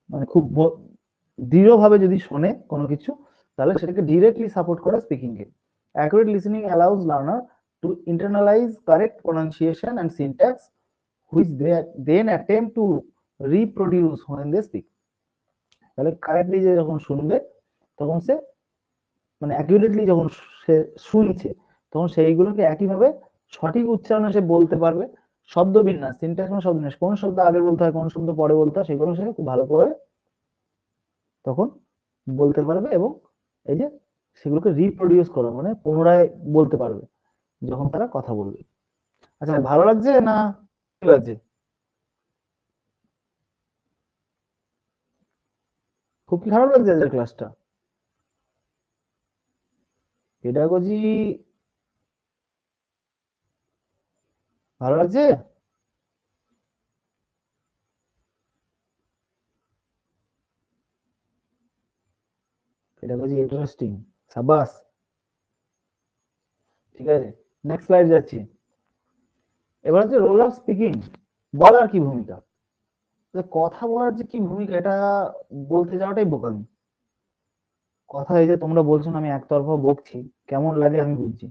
মানে খুব দৃঢ়ভাবে যদি শোনে কোনো কিছু, তাহলে সেটাকে ডিরেক্টলি সাপোর্ট করে স্পিকিং কে। Accurate listening allows learner to internalise correct pronunciation and syntax which they then attempt to reproduce when they speak। তাহলে কারেক্টলি যে যখন শুনবে তখন সে মানে অ্যাকুরেটলি যখন সে শুনছে তখন সেইগুলোকে একইভাবে সঠিক উচ্চারণে সে বলতে পারবে। শব্দ বিন্যাস, সিনট্যাক্স মানে শব্দ বিন্যাস, কোন শব্দ আগে বলতে হয় কোন শব্দ পরে বলতে হয় সেগুলো সে খুব ভালো করে তখন বলতে পারবে, এবং এই যে সেগুলোকে রিপ্রোডিউস করা মানে পুনরায় বলতে পারবে যখন তারা কথা বলবে। আচ্ছা, ভালো লাগছে না কি লাগছে, খুব কি খারাপ লাগছে আজকের ক্লাসটা? পেডাগজি ভালো লাগছে? পেডাগজি ইন্টারেস্টিং, সাবাস, ঠিক আছে। নেক্সট স্লাইড যাচ্ছি। এবার হচ্ছে রোল অফ স্পিকিং, বলার কি ভূমিকা। কথা বলার যে কি ভূমিকা এটা বলতে যাওয়াটাই বোকামি। কথা এই যে তোমরা বলছো না আমি একতরফা বকছি, কেমন লাগে আমি বুঝছি।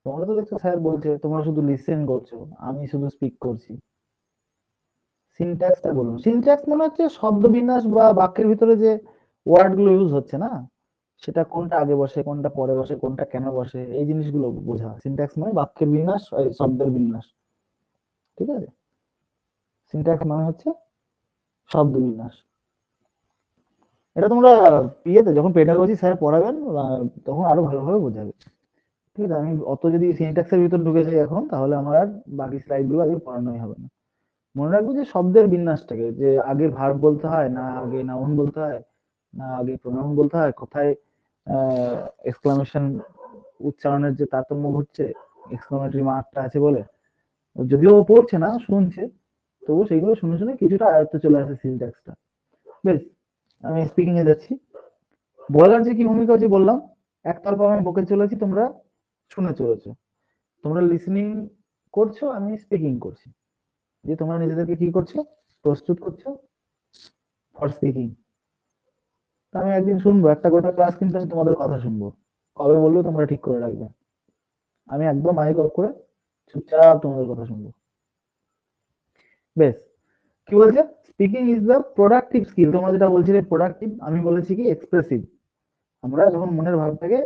তোমরা তো দেখছো স্যার বলছে, তোমরা শুধু লিসেন করছো, আমি শুধু স্পিক করছি। সিনট্যাক্সটা বলুন। সিনট্যাক্স মানে হচ্ছে শব্দবিন্যাস বা বাক্যের ভিতরে যে ওয়ার্ড গুলো ইউজ হচ্ছে না, সেটা কোনটা আগে বসে, কোনটা পরে বসে, কোনটা কেন বসে, এই জিনিসগুলো বোঝা। সিনট্যাক্স মানে বাক্যের বিন্যাস, শব্দের বিন্যাস। ঠিক আছে? সিনট্যাক্স মানে হচ্ছে শব্দ বিন্যাস। এটা তোমরা ইয়েতে যখন পেডাগজি স্যার পড়াবেন তখন আরো ভালোভাবে বোঝাবে। ঠিক আছে? আমি অত যদি সিনট্যাক্সের ভিতর ঢুকে যাই এখন, তাহলে আমার আর বাকি স্লাইড গুলো আগে পড়ানোই হবে না। মনে রাখবো যে শব্দের বিন্যাসটাকে, যে আগে ভার্ব বলতে হয় না আগে নাউন বলতে হয়, না আগে প্রোনাউন বলতে হয়, কোথায় এক্সক্লামেশন উচ্চারণের যে তারতম্য ঘটছে এক্সক্লামেটরি মার্কটা আছে বলে। যদিও ও পড়ছে না, শুনছে, তবু সেইগুলো শুনে শুনে কিছুটা আয়ত্তে চলে আসে সিনট্যাক্সটা। বেশ, আমি স্পিকিং এ যাচ্ছি। বলার যে কি ভূমিকা যে বললাম, একতরফা আমি বকে চলেছি, তোমরা শুনে চলেছো। তোমরা লিসনিং করছো, আমি স্পিকিং করছি। যে তোমরা নিজেদেরকে কি করছো, প্রস্তুত করছো ফর স্পিকিং। আমি একদিন শুনবো, একটা গোটা ক্লাস কিন্তু আমি তোমাদের কথা শুনবো। কবে বলবো তোমরা ঠিক করে রাখবে। আমি একদম মাইক অফ করে চুপচাপ তোমাদের কথা শুনবো। বেশ, কি বলছে? Speaking is the productive skill. তোমরা যেটা বলছিলে প্রোডাক্টিভ, আমি বলেছি কি এক্সপ্রেসিভ। আমরা যখন মনের ভাবটাকে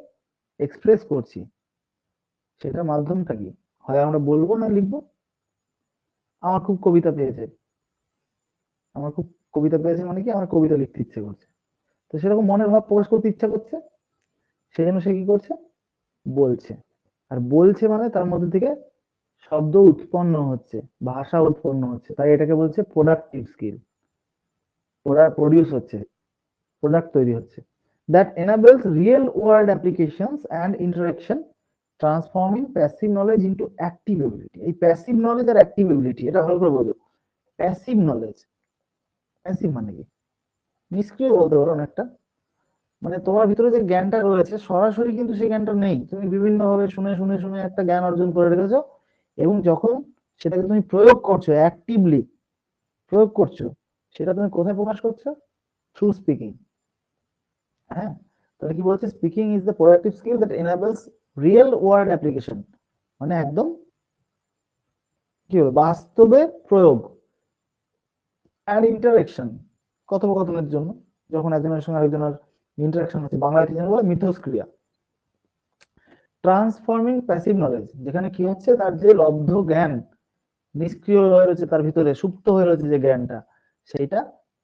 এক্সপ্রেস করছি, সেটার মাধ্যমটা কি? হয় আমরা বলবো না লিখবো। আমার খুব কবিতা পেয়েছে, আমার খুব কবিতা পেয়েছে মানে কি, আমার কবিতা লিখতে ইচ্ছে করছে। তো সেরকম মনের ভাব প্রকাশ করতে ইচ্ছা করছে, সেই জন্য সে কি করছে, বলছে। আর বলছে মানে তার মধ্যে থেকে শব্দ উৎপন্ন হচ্ছে, ভাষা উৎপন্ন হচ্ছে, তাই এটাকে বলছে প্রোডাক্টিভ স্কিল। প্রডিউস হচ্ছে, প্রোডাক্ট তৈরি হচ্ছে। That এনাবেলস real world applications and interaction, transforming passive knowledge into active ability. এই প্যাসিভ নলেজ আর অ্যাক্টিভ এবিলিটি, এটা ভালো করে বোঝো। প্যাসিভ নলেজ, প্যাসিভ মানে কি? নিষ্ক্রিয় বলতে পারো অনেকটা। মানে তোমার ভিতরে যে জ্ঞানটা রয়েছে সরাসরি কিন্তু সেই জ্ঞানটা নেই, তুমি বিভিন্ন ভাবে শুনে শুনে শুনে একটা জ্ঞান অর্জন করে রেখেছো, এবং যখন সেটাকে তুমি প্রয়োগ করছো, অ্যাক্টিভলি প্রয়োগ করছো, সেটা তুমি কোথায় প্রকাশ করছো? Through speaking. হ্যাঁ, তাহলে কি বলছে? Speaking is the productive skill that এনাবেলস real world application, মানে একদম কি বলবো, বাস্তবে প্রয়োগ, অ্যান্ড ইন্টারাকশন, কথোপকথনের জন্য। যখন একজনের সঙ্গে আরেকজনের ইন্টারাকশন হচ্ছে, বাংলায় কি যেন বলে, মিথস্ক্রিয়া। ট্রান্সফর্মিং প্যাসিভ নলেজ, যেখানে কি হচ্ছে, তার যে লব্ধ জ্ঞান নিষ্ক্রিয় হয়ে রয়েছে তার ভিতরে, সুপ্ত হয়ে রয়েছে যে জ্ঞানটা, সেইটা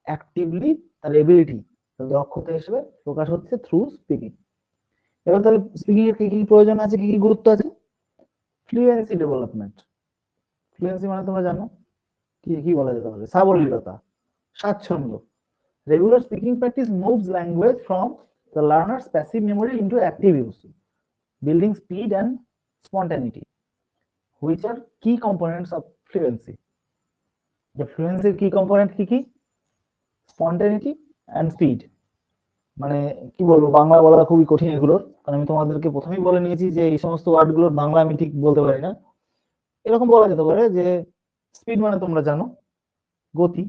অ্যাক্টিভলি তার এবিলিটি, দক্ষতা হিসেবে প্রকাশ হচ্ছে থ্রু স্পিকিং। এবার তাহলে স্পিকিং এর কি কি প্রয়োজন আছে, কি কি গুরুত্ব আছে? Fluency development. ফ্লুয়েন্সি মানে তোমরা জানো কি কি বলা যেতে পারে? সাবলীলতা, স্বাচ্ছন্দ্য। Regular speaking practice moves language from the learners passive memory into active use, building speed and spontaneity, which are key components of fluency. The fluency key component কি কি? Spontaneity and speed. মানে কি বলবো, বাংলা বলা খুবই কঠিন এগুলোর, কারণ আমি তোমাদেরকে প্রথমেই বলে নিয়েছি যে এই সমস্ত ওয়ার্ড গুলোর বাংলা আমি ঠিক বলতে পারি না। এরকম বলা যেতে পারে যে স্পিড মানে তোমরা জানো গতি,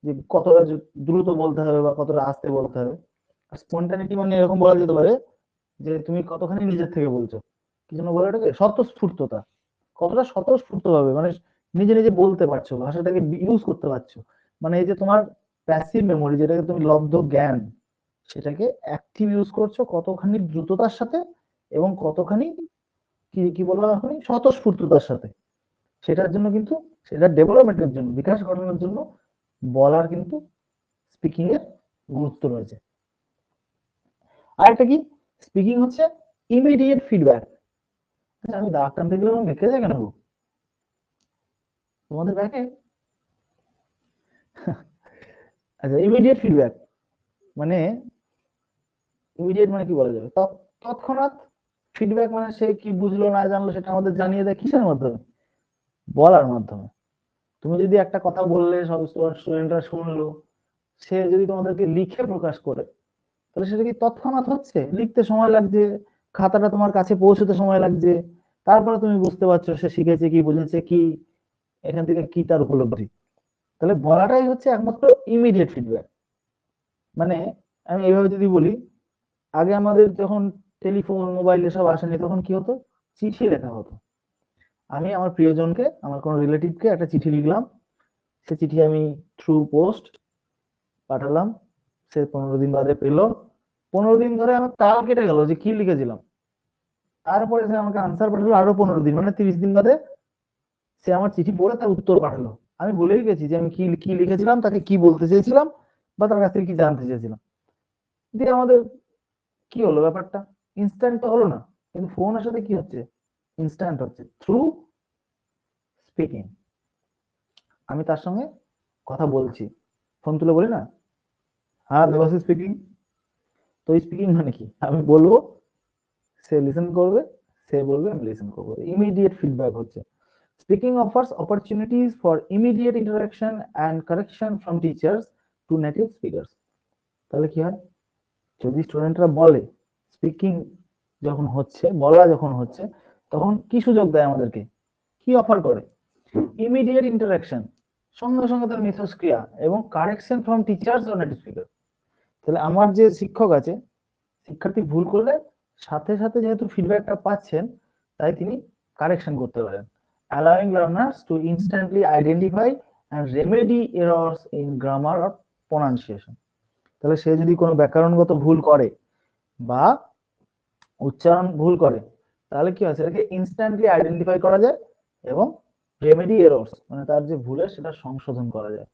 যে কতটা দ্রুত বলতে হবে বা কতটা আস্তে বলতে হবে। আর স্পন্টানিটি মানে এরকম বলা যেতে পারে যে তুমি কতখানি নিজের থেকে বলছো, কি জন্য বলে এটাকে, স্বতঃস্ফূর্ততা, কতটা স্বতঃস্ফূর্ত ভাবে, মানে নিজে নিজে বলতে পারছো, ভাষাটাকে ইউজ করতে পারছো। মানে এই যে তোমার প্যাসিভ মেমোরি, যেটাকে তুমি লব্ধ জ্ঞান, সেটাকে অ্যাক্টিভ ইউজ করছো কতখানি দ্রুততার সাথে, এবং কতখানি কি কি বললাম এখন, স্বতঃস্ফূর্ততার সাথে। সেটার জন্য কিন্তু, সেটার ডেভেলপমেন্টের জন্য, বিকাশ ঘটানোর জন্য বলার কিন্তু স্পিকিং এর গুরুত্ব রয়েছে। আরেকটা কি, স্পিকিং হচ্ছে ইমিডিয়েট ফিডব্যাক। আমি দাগ টানতে গেলে আমার মেখে যায় কেন গো? তোমাদের ব্যাকে আচ্ছা, ইমিডিয়েট ফিডব্যাক মানে, ইমিডিয়েট মানে কি বলা যাবে, তৎক্ষণাৎ ফিডব্যাক, মানে সে কি বুঝলো না জানলো সেটা আমাদের জানিয়ে দেয় কিসের মাধ্যমে? বলার মাধ্যমে। তুমি যদি একটা কথা বললে, সব স্টুডেন্টরা শুনলো, সে যদি তোমাদেরকে লিখে প্রকাশ করে, তাহলে সেটা কি তৎক্ষণাৎ হচ্ছে? লিখতে সময় লাগছে, খাতাটা তোমার কাছে পৌঁছতে সময় লাগছে, তারপরে তুমি বুঝতে পারছো সে শিখেছে কি, বুঝেছে কি, এখান থেকে কি তার উপলব্ধি। তাহলে বলাটাই হচ্ছে একমাত্র ইমিডিয়েট ফিডব্যাক। মানে আমি এইভাবে যদি বলি, আগে আমাদের যখন টেলিফোন মোবাইল এসব আসেনি, তখন কি হতো, চিঠি লেখা হতো। আমি আমার প্রিয়জনকে, আমার কোনো রিলেটিভকে একটা চিঠি লিখলাম, সে চিঠি আমি থ্রু পোস্ট পাঠালাম, সে 15 দিন বাদে পেলো। 15 দিন ধরে আমার তাল কেটে গেল যে কি লিখেছিলাম। তারপরে সে আমাকে আনসার পাঠালো আরো 15 দিন, মানে 30 দিন বাদে সে আমার চিঠি পড়ে তার উত্তর পাঠালো। আমি ভুলেই গেছি যে আমি কি কি লিখেছিলাম, তাকে কি বলতে চেয়েছিলাম, বা তার কাছ থেকে কি জানতে চেয়েছিলাম। দিয়ে আমাদের কি হলো ব্যাপারটা, ইনস্ট্যান্ট তো হলো না, কিন্তু ফোনের সাথে কি হচ্ছে, ইনস্ট্যান্ট হচ্ছে থ্রু স্পিকিং। আমি তার সঙ্গে কথা বলছি, ফোন তুলে বলি না, হ্যাঁ দেবাশিস স্পিকিং। তো স্পিকিং মানে কি, আমি বলবো, সে লিসেন করবে, সে বলবে, আমি লিসেন করবো, ইমিডিয়েট ফিডব্যাক হচ্ছে। Speaking offers opportunities for immediate interaction and correction from teachers to native speakers. তাহলে কি হয়, যদি স্টুডেন্টরা বলে, স্পিকিং যখন হচ্ছে, বলা যখন হচ্ছে, তখন কি সুযোগ দেয় আমাদেরকে, কি অফার করে, ইমিডিয়েট ইন্টারাকশন, সঙ্গে সঙ্গে তার মিথস্ক্রিয়া, এবং কারেকশন ফ্রম টিচার্স ও নেটিভ স্পিকার। তাহলে আমার যে শিক্ষক আছে, শিক্ষার্থী ভুল করলে সাথে সাথে যেহেতু ফিডব্যাকটা পাচ্ছেন, তাই তিনি কারেকশন করতে পারেন, allowing learners to instantly identify and remedy errors in grammar or pronunciation. তাহলে সে যদি কোনো ব্যাকরণগত ভুল করে বা উচ্চারণ ভুল করে, তাহলে কি হয়, সেটাকে ইনস্ট্যান্টলি আইডেন্টিফাই করা যায় এবং রেমেডি এরর্স, মানে তার যে ভুল সেটা সংশোধন করা যায়।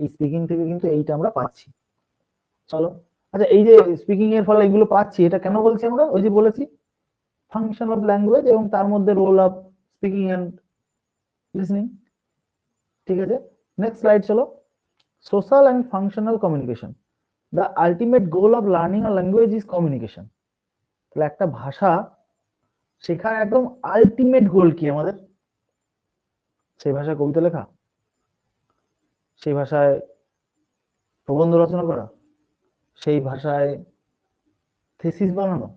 এই স্পিকিং থেকে কিন্তু এইটা আমরা পাচ্ছি। চলো, আচ্ছা, এই যে স্পিকিং এর ফলে এগুলো পাচ্ছি, এটা কেন বলছি আমরা, ওই যে বলেছি ফাংশন অফ ল্যাঙ্গুয়েজ এবং তার মধ্যে role of speaking and listening. ঠিক আছে, নেক্সট স্লাইড চলো। Social and functional communication, the ultimate goal of learning a language is communication. তাহলে একটা ভাষা শেখার একদম আলটিমেট গোল কি আমাদের, সেই ভাষায় কবিতা লেখা, সেই ভাষায় প্রবন্ধ রচনা করা, সেই ভাষায় থিসিস বানানো,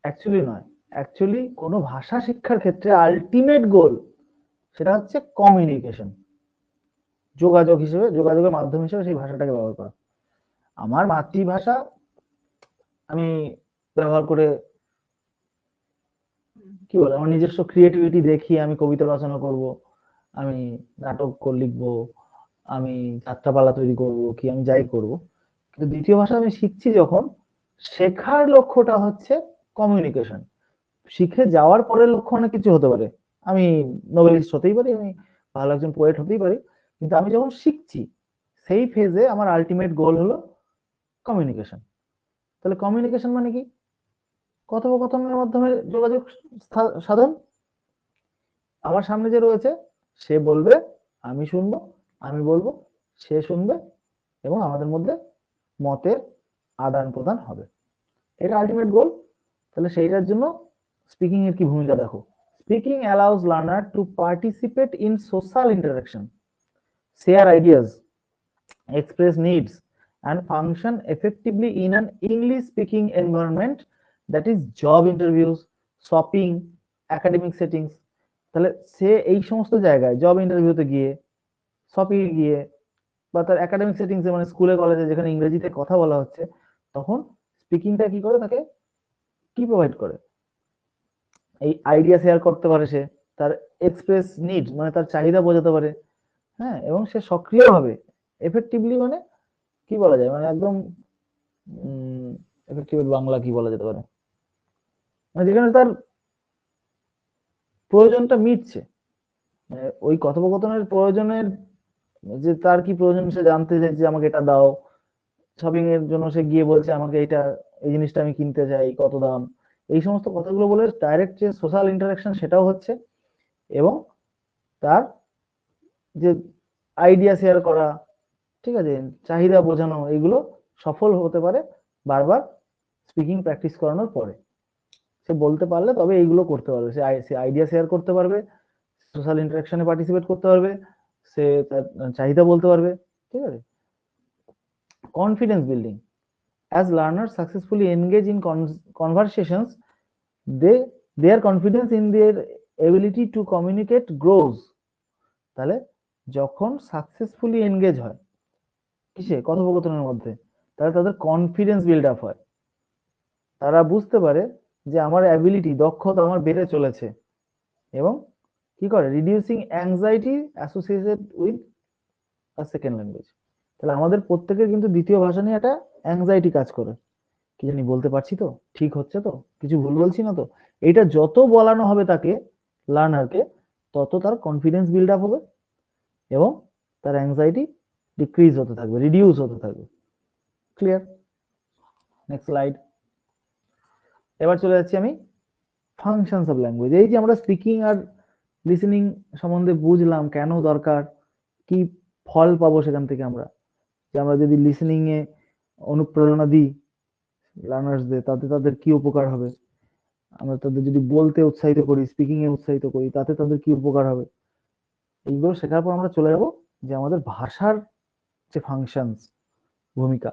অ্যাকচুয়ালি নয়। অ্যাকচুয়ালি কোনো ভাষা শিক্ষার ক্ষেত্রে আলটিমেট গোল সেটা হচ্ছে কমিউনিকেশন, যোগাযোগ হিসেবে, যোগাযোগের মাধ্যম হিসেবে সেই ভাষাটাকে ব্যবহার করা। আমার মাতৃভাষা আমি ব্যবহার করে কি বলে, আমার নিজস্ব ক্রিয়েটিভিটি দেখিয়ে আমি কবিতা রচনা করব, আমি নাটক লিখবো, আমি যাত্রাপালা তৈরি করব, কি আমি যাই করব। কিন্তু দ্বিতীয় ভাষা আমি শিখছি যখন, শেখার লক্ষ্যটা হচ্ছে কমিউনিকেশন। শিখে যাওয়ার পরের লক্ষ্য অনেক কিছু হতে পারে, আমি নোবেলিস্ট হতেই পারি, আমি ভালো একজন পোয়েট হতেই পারি, কিন্তু আমি যখন শিখছি সেই ফেজে আমার আলটিমেট গোল হলো কমিউনিকেশন। তাহলে কমিউনিকেশন মানে কি, কথোপকথনের মাধ্যমে যোগাযোগ সাধন। আমার সামনে যে রয়েছে সে বলবে, আমি শুনবো, আমি বলবো, সে শুনবে, এবং আমাদের মধ্যে মতের আদান প্রদান হবে, এটা আলটিমেট গোল। তাহলে সেইটার জন্য স্পিকিং এর কি ভূমিকা দেখো। Speaking allows learner to participate in social interaction, share ideas, express needs, and function effectively in an English speaking environment, that is job interviews, shopping, academic settings. তাহলে সে এই সমস্ত জায়গায় জব ইন্টারভিউতে গিয়ে, শপিং এ গিয়ে, বা তার একাডেমিক সেটিংসে, মানে স্কুলে কলেজে যেখানে ইংরেজিতে কথা বলা হচ্ছে, তখন স্পিকিংটা কি করে, তাকে কি প্রোভাইড করে, এই আইডিয়া শেয়ার করতে পারে, সে তার এক্সপ্রেস নিড, মানে তার চাহিদা বোঝাতে পারে, হ্যাঁ, এবং সে সক্রিয়ভাবে, এফেক্টিভলি, মানে কি বলা যায়, মানে একদম এফেক্টিভ বাংলা কি বলা যেতে পারে, মানে যেখানে তার প্রয়োজনটা মিটছে, মানে ওই কথোপকথনের প্রয়োজনের, যে তার কি প্রয়োজন সে জানতে চাইছে, আমাকে এটা দাও, শপিং এর জন্য সে গিয়ে বলছে আমাকে এটা, এই জিনিসটা আমি কিনতে চাই, কত দাম, এই সমস্ত কথাগুলো বলে ডাইরেক্ট যে সোশ্যাল ইন্টারাকশন সেটাও হচ্ছে, এবং তার যে আইডিয়া শেয়ার করা, ঠিক আছে, চাহিদা বোঝানো, এগুলো সফল হতে পারে বারবার স্পিকিং প্র্যাকটিস করানোর পরে। সে বলতে পারলে তবে এইগুলো করতে পারবে, সে আইডিয়া শেয়ার করতে পারবে, সোশ্যাল ইন্টারাকশনে পার্টিসিপেট করতে পারবে, সে তার চাহিদা বলতে পারবে। ঠিক আছে, confidence building, as learners successfully engage in conversations, they their confidence in their ability to communicate grows. তাহলে যখন সাকসেসফুলি এনগেজ হয় কিসে, কথোপকথনের মধ্যে, তাহলে তাদের কনফিডেন্স বিল্ড আপ হয়, তারা বুঝতে পারে যে আমার অ্যাবিলিটি, দক্ষতা আমার বেড়ে চলেছে, এবং কি করে, reducing anxiety associated with a second language. তাহলে আমাদের প্রত্যেকের কিন্তু দ্বিতীয় ভাষা নিয়ে একটা অ্যাংজাইটি কাজ করে, কি জানি বলতে পারছি তো, ঠিক হচ্ছে তো, কিছু ভুল বলছি না তো। এটা যত বলানো হবে তাকে, লার্নারকে, তত তার কনফিডেন্স বিল্ড আপ হবে এবং তার অ্যাংজাইটি ডিক্রিজ হতে থাকবে, রিডিউস হতে থাকবে। ক্লিয়ার? Next slide. এবার চলে যাচ্ছি আমি ফাংশনস অফ ল্যাঙ্গুয়েজ। এই যে আমরা স্পিকিং আর লিসেনিং সম্বন্ধে বুঝলাম কেন দরকার, কি ফল পাবো সেখান থেকে আমরা, যে আমরা যদি লিসেনিং এ অনুপ্রেরণা দিই লার্নার্সদের, তাতে তাদের কি উপকার হবে, আমরা তাদের যদি বলতে উৎসাহিত করি, স্পিকিং এ উৎসাহিত করি, তাতে তাদের কি উপকার হবে। এইগুলো শেখার পর আমরা চলে যাব যে আমাদের ভাষার যে ফাংশনস, ভূমিকা।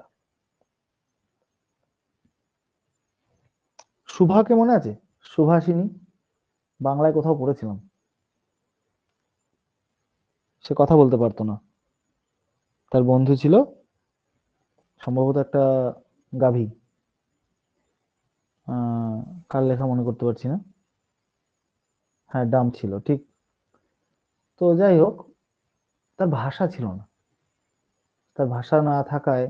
সুভাকে মনে আছে? সুভাষিনী, বাংলায় কোথাও পড়েছিলাম। সে কথা বলতে পারতো না, তার বন্ধু ছিল সম্ভবত একটা গাভী, কার লেখা মনে করতে পারছি না, হ্যাঁ ডাম ছিল ঠিক। তো যাই হোক, তার ভাষা ছিল না, তার ভাষা না থাকায়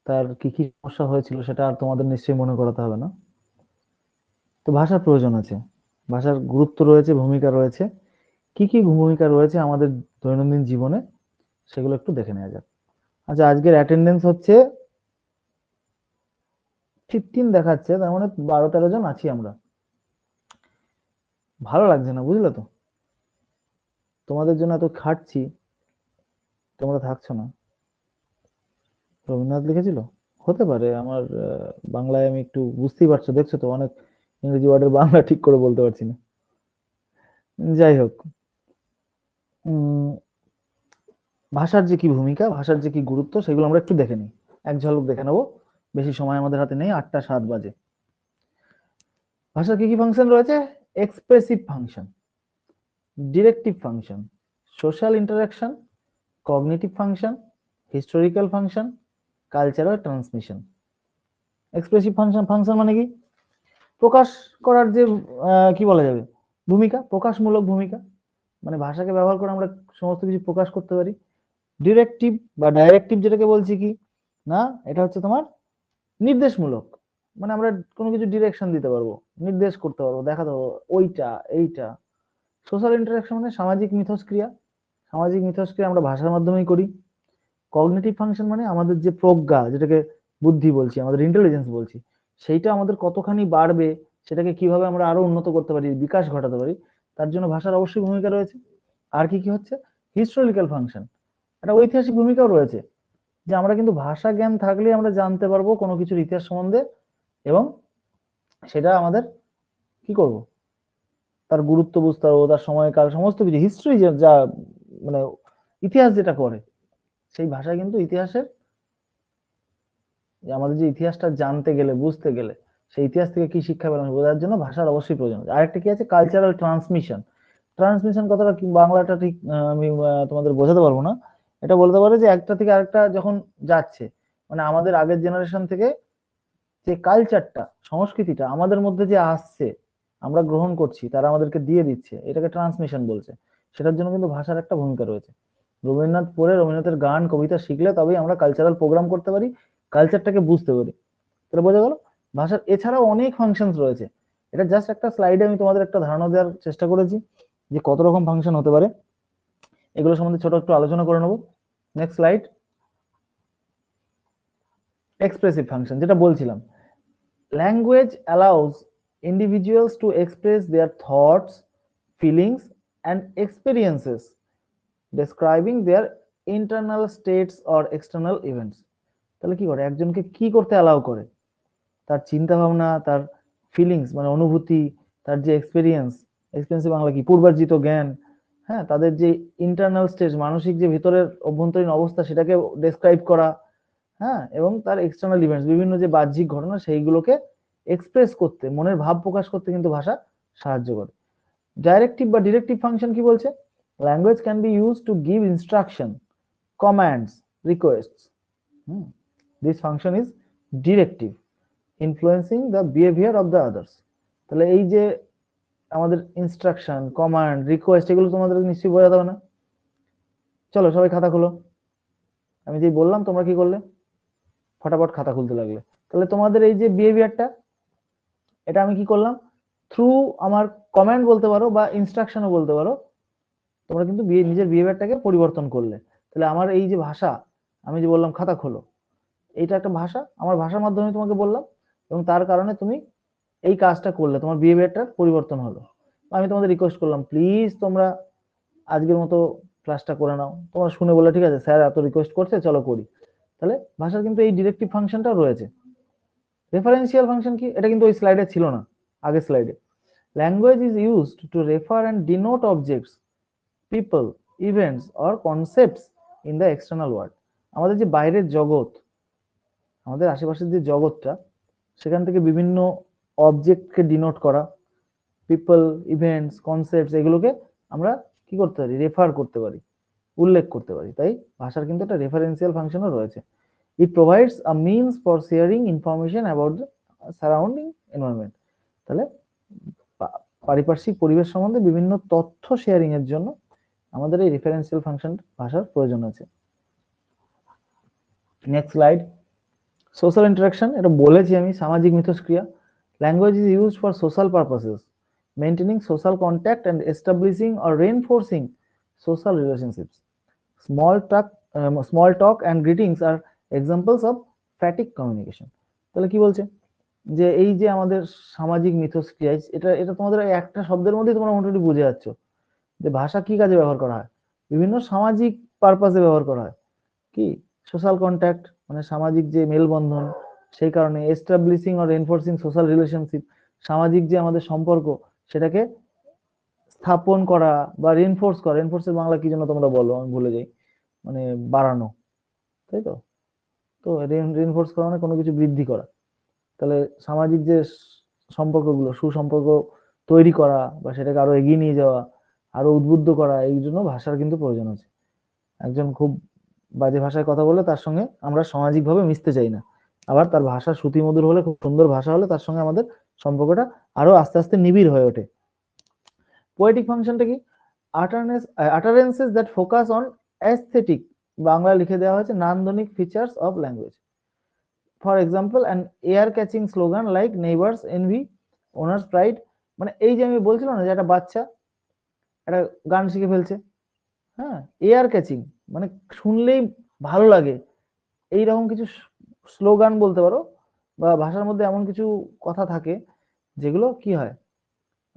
তার কি কি সমস্যা হয়েছিল সেটা আর তোমাদের নিশ্চয়ই মনে করাতে হবে না। তো ভাষার প্রয়োজন আছে, ভাষার গুরুত্ব রয়েছে, ভূমিকা রয়েছে। কি কি ভূমিকা রয়েছে আমাদের দৈনন্দিন জীবনে, সেগুলো একটু দেখে নেওয়া যাক। আচ্ছা, আজকের অ্যাটেন্ডেন্স হচ্ছে 15 দেখাচ্ছে, তার মানে 12-13 জন আছি আমরা। ভালো লাগছে না, বুঝলে তো, তোমাদের জন্য এত খাটছি, তোমরা থাকছো না। রবীন্দ্রনাথ লিখেছিল, হতে পারে। আমার বাংলায় আমি একটু, বুঝতেই পারছো, দেখছো তো, অনেক ইংরেজি ওয়ার্ডের বাংলা ঠিক করে বলতে পারছি না। যাই হোক, ভাষার যে কি ভূমিকা, ভাষার যে কি গুরুত্ব, সেগুলো আমরা একটু দেখে নিই, এক ঝলক দেখে নেবো। বেশি সময় আমাদের হাতে নেই, 8টা 7 বাজে। ভাষার কি কি ফাংশন রয়েছে? Expressive function, directive function, social interaction, cognitive function, historical function, cultural transmission. Expressive function, function মানে কি? প্রকাশ করার যে কি বলা যাবে, ভূমিকা, প্রকাশমূলক ভূমিকা, মানে ভাষাকে ব্যবহার করে আমরা সমস্ত কিছু প্রকাশ করতে পারি। ডিরেক্টিভ বা ডাইরেক্টিভ যেটাকে বলছি কি না, এটা হচ্ছে তোমার নির্দেশমূলক, মানে আমরা কোনো কিছু ডিরেকশন দিতে পারবো, নির্দেশ করতে পারবো, দেখাতে পারবো ওইটা এইটা। সোশ্যাল ইন্টারাকশন মানে সামাজিক মিথস্ক্রিয়া, সামাজিক মিথস্ক্রিয়া আমরা ভাষার মাধ্যমেই করি। কগনিটিভ ফাংশন মানে আমাদের যে প্রজ্ঞা, যেটাকে বুদ্ধি বলছি, আমাদের ইন্টেলিজেন্স বলছি, সেইটা আমাদের কতখানি বাড়বে, সেটাকে কিভাবে আমরা আরো উন্নত করতে পারি, বিকাশ ঘটাতে পারি, তার জন্য ভাষার অবশ্যই ভূমিকা রয়েছে। আর কি কি হচ্ছে? হিস্টোরিক্যাল ফাংশন, একটা ঐতিহাসিক ভূমিকাও রয়েছে, যে আমরা কিন্তু ভাষা জ্ঞান থাকলে আমরা জানতে পারবো কোনো কিছুর ইতিহাস সম্বন্ধে, এবং সেটা আমাদের কি করব, তার গুরুত্ব বুঝতে পারবো, তার সময়কাল সমস্ত কিছু, হিস্ট্রি যা মানে ইতিহাস যেটা করে, সেই ভাষায় কিন্তু ইতিহাসের, আমাদের যে ইতিহাসটা জানতে গেলে, বুঝতে গেলে, সেই ইতিহাস থেকে কি শিক্ষা পেলাম বোঝার জন্য ভাষার অবশ্যই প্রয়োজন। আরেকটা কি আছে? Cultural transmission. ট্রান্সমিশন কথাটা কি, বাংলাটা ঠিক আমি তোমাদের বোঝাতে পারবো না। এটা বলতে পারে যে একটা থেকে আরেকটা যখন যাচ্ছে, মানে আমাদের আগের জেনারেশন থেকে যে কালচারটা, সংস্কৃতিটা আমাদের মধ্যে যে আসছে, আমরা গ্রহণ করছি, তারা আমাদেরকে দিয়ে দিচ্ছে, এটাকে ট্রান্সমিশন বলছে। সেটার জন্য কিন্তু ভাষার একটা ভূমিকা রয়েছে। রবীন্দ্রনাথ পড়ে, রবীন্দ্রনাথের গান কবিতা শিখলে তবেই আমরা কালচারাল প্রোগ্রাম করতে পারি, কালচারটাকে বুঝতে পারি। তাহলে বোঝা গেল ভাষার এছাড়াও অনেক ফাংশন রয়েছে। এটা জাস্ট একটা স্লাইডে আমি তোমাদের একটা ধারণা দেওয়ার চেষ্টা করেছি যে কত রকম ফাংশন হতে পারে, এগুলো সম্বন্ধে ছোট একটু আলোচনা করে নেবো। Next slide. এক্সপ্রেসিভ ফাংশন, যেটা বলছিলাম, language allows individuals to express their thoughts, feelings, and experiences, describing their internal states or external events. তাহলে কি করে, একজনকে কি করতে অ্যালাউ করে, তার চিন্তা ভাবনা, তার ফিলিংস মানে অনুভূতি, তার যে এক্সপিরিয়েন্স, এক্সপিরিয়েন্স বাংলা কি, পূর্বার্জিত জ্ঞান, হ্যাঁ, তাদের যে ইন্টারনাল স্টেজ, মানসিক যে ভিতরের অভ্যন্তরীণ অবস্থা, সেটাকে ডেসক্রাইব করা, হ্যাঁ, এবং তার এক্সটার্নাল ইভেন্টস, বিভিন্ন যে বাহ্যিক ঘটনা, সেইগুলোকে এক্সপ্রেস করতে, মনের ভাব প্রকাশ করতে কিন্তু ভাষা সাহায্য করে। ডাইরেক্টিভ বা ডিরেক্টিভ ফাংশন কি বলছে? Language can be use to give instruction, commands, রিকোয়েস্টস। This function is directive. Influencing the behaviour of the others. তাহলে এই যে আমাদের ইনস্ট্রাকশন, কমান্ড, রিকোয়েস্ট, এগুলো তোমাদের নিশ্চয়ই বোঝাতে হবে না? চলো সবাই খাতা খোলো। আমি যে বললাম তোমরা কি করলে? ফটাফট খাতা খুলতে লাগলে। তাহলে তোমাদের এই যে বিহেভিয়ারটা, এটা আমি কি করলাম? থ্রু আমার কমান্ড বলতে পারো বা ইনস্ট্রাকশনও বলতে পারো, তোমরা কিন্তু নিজের বিহেভিয়ারটাকে পরিবর্তন করলে। তাহলে আমার এই যে ভাষা, আমি যে বললাম খাতা খোলো, এইটা একটা ভাষা, আমার ভাষার মাধ্যমে তোমাকে বললাম, এবং তার কারণে তুমি এই কাজটা করলে, তোমার বিহেভিয়ারটা পরিবর্তন হলো। আমি তোমাদের রিকোয়েস্ট করলাম, প্লিজ তোমরা আজকের মতো ক্লাসটা করে নাও। তোমরা শুনে বলে ঠিক আছে স্যার এত রিকোয়েস্ট করছে, চলো করি। তাহলে ভাষার কিন্তু এই ডিরেক্টিভ ফাংশনটাও রয়েছে। রেফারেন্সিয়াল ফাংশন কি? এটা কিন্তু ওই স্লাইডে ছিল না, আগের স্লাইডে। Language is used to refer and denote objects, people, events or concepts in the external world. আমাদের যে বাইরের জগৎ, আমাদের আশেপাশের যে জগৎটা, সেখান থেকে বিভিন্ন অবজেক্টকে ডিনোট করা, পিপল, ইভেন্টস, কনসেপ্টস, এগুলোকে আমরা কি করতে পারি? রেফার করতে পারি, উল্লেখ করতে পারি। তাই ভাষার কিন্তু একটা রেফারেন্সিয়াল ফাংশনও রয়েছে। ইট provides a means for sharing information about the surrounding environment. তাহলে পারিপার্শ্বিক পরিবেশ সম্বন্ধে বিভিন্ন তথ্য শেয়ারিং এর জন্য আমাদের এই রেফারেন্সিয়াল ফাংশন ভাষার প্রয়োজন আছে। Next slide. সোশ্যাল ইন্টারাকশন, এটা বলেছি আমি, সামাজিক মিথস্ক্রিয়া। Language is used for social purposes, maintaining social contact and establishing or reinforcing social relationships. Small talk and greetings are examples of phatic communication. তাহলে কি বলছে? যে এই যে আমাদের সামাজিক মিথস্ক্রিয়া, এটা এটা তোমাদের একটা শব্দের মধ্যেই তোমরা মোটামুটি বুঝে যাচ্ছ যে ভাষা কি কাজে ব্যবহার করা হয়। বিভিন্ন সামাজিক পারপাসে ব্যবহার করা হয়। কি? সোশ্যাল কন্ট্যাক্ট, মানে সামাজিক যে মেলবন্ধন, সেই কারণে। Establishing or enforcing social relationship, সামাজিক যে আমাদের সম্পর্ক, সেটাকে স্থাপন করা বা রিনফোর্স করা। রিনফোর্সের বাংলা কি যেন তোমরা বলো, আমি ভুলে যাই, মানে বাড়ানো, তাই তো? তো রিনফোর্স করা মানে কোনো কিছু বৃদ্ধি করা। তাহলে সামাজিক যে সম্পর্কগুলো, সুসম্পর্ক তৈরি করা বা সেটাকে আরো এগিয়ে নিয়ে যাওয়া, আরো উদ্বুদ্ধ করা, এই জন্য ভাষার কিন্তু প্রয়োজন আছে। একজন খুব বাজে ভাষায় কথা বলে তার সঙ্গে আমরা সামাজিকভাবে মিশতে চাই না। আবার তার ভাষা শ্রুতিমধুর হলে, খুব সুন্দর ভাষা হলে, তার সঙ্গে আমাদের সম্পর্কটা আরো আস্তে আস্তে নিবিড় হয়ে ওঠে। পোয়েটিক ফাংশনটা কি? Utterances that focus on aesthetic, বাংলায় লিখে দেওয়া হয়েছে নান্দনিক features of language. For example an air catching slogan like neighbours envy, owners pride. মানে এই যে আমি বলছিলাম না যে একটা বাচ্চা একটা গান শিখে ফেলছে, হ্যাঁ, এয়ার ক্যাচিং মানে শুনলেই ভালো লাগে, এইরকম কিছু স্লোগান বলতে পারো, বা ভাষার মধ্যে এমন কিছু কথা থাকে যেগুলো কি হয়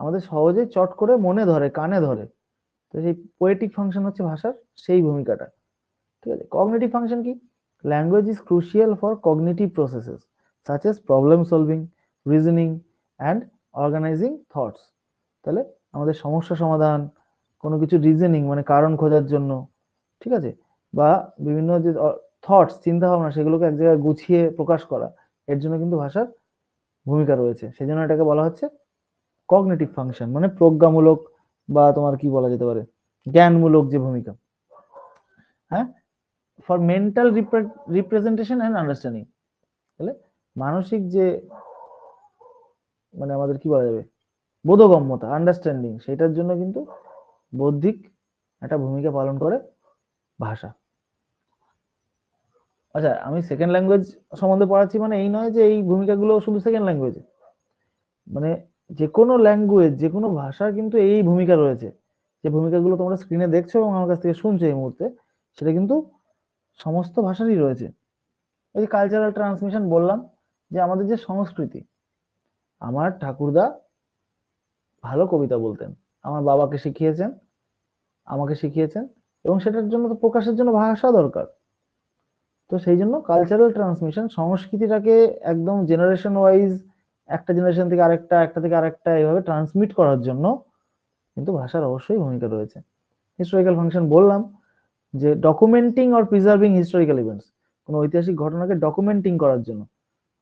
আমাদের সহজে চট করে মনে ধরে, কানে ধরে। তো সেই পোয়েটিক ফাংশন হচ্ছে ভাষার সেই ভূমিকাটা। ঠিক আছে। কগনিটিভ ফাংশন কি? Language is crucial for cognitive processes such as problem solving, reasoning and organising thoughts. তাহলে আমাদের সমস্যা সমাধান, কোনো কিছু রিজনিং মানে কারণ খোঁজার জন্য, ঠিক আছে, বা বিভিন্ন যে থটস, চিন্তা ভাবনা, সেগুলোকে এক জায়গায় গুছিয়ে প্রকাশ করা, এর জন্য কিন্তু ভাষার ভূমিকা রয়েছে। সেই জন্য এটাকে বলা হচ্ছে কগনিটিভ ফাংশন, মানে প্রজ্ঞামূলক বা তোমার কি বলা যেতে পারে, জ্ঞানমূলক যে ভূমিকা। হ্যাঁ, for mental representation and understanding. তাহলে মানসিক যে মানে আমাদের কি বলা যাবে, বোধগম্যতা, আন্ডারস্ট্যান্ডিং, সেটার জন্য কিন্তু বৌদ্ধিক একটা ভূমিকা পালন করে ভাষা। আচ্ছা, আমি সেকেন্ড ল্যাঙ্গুয়েজ সম্বন্ধে পড়াচ্ছি মানে এই নয় যে এই ভূমিকাগুলো শুধু সেকেন্ড ল্যাঙ্গুয়েজে, মানে যে কোনো ল্যাঙ্গুয়েজ, যে কোনো ভাষার কিন্তু এই ভূমিকা রয়েছে। যে ভূমিকাগুলো তোমরা স্ক্রিনে দেখছো এবং আমার কাছ থেকে শুনছো এই মুহূর্তে, সেটা কিন্তু সমস্ত ভাষারই রয়েছে। এই কালচারাল ট্রান্সমিশন বললাম, যে আমাদের যে সংস্কৃতি, আমার ঠাকুরদা ভালো কবিতা বলতেন, আমার বাবাকে শিখিয়েছেন, আমাকে শিখিয়েছেন, এবং সেটার জন্য তো প্রকাশের জন্য ভাষা দরকার। তো সেই জন্য কালচারাল ট্রান্সমিশন, সংস্কৃতিটাকে একদম জেনারেশন ওয়াইজ, একটা জেনারেশন থেকে আরেকটা, একটা থেকে আরেকটা, এইভাবে ট্রান্সমিট করার জন্য কিন্তু ভাষার অবশ্যই ভূমিকা রয়েছে। হিস্টোরিক্যাল ফাংশন বললাম, যে ডকুমেন্টিং অর প্রিজার্ভিং হিস্টোরিক্যাল ইভেন্টস, কোনো ঐতিহাসিক ঘটনাকে ডকুমেন্টিং করার জন্য,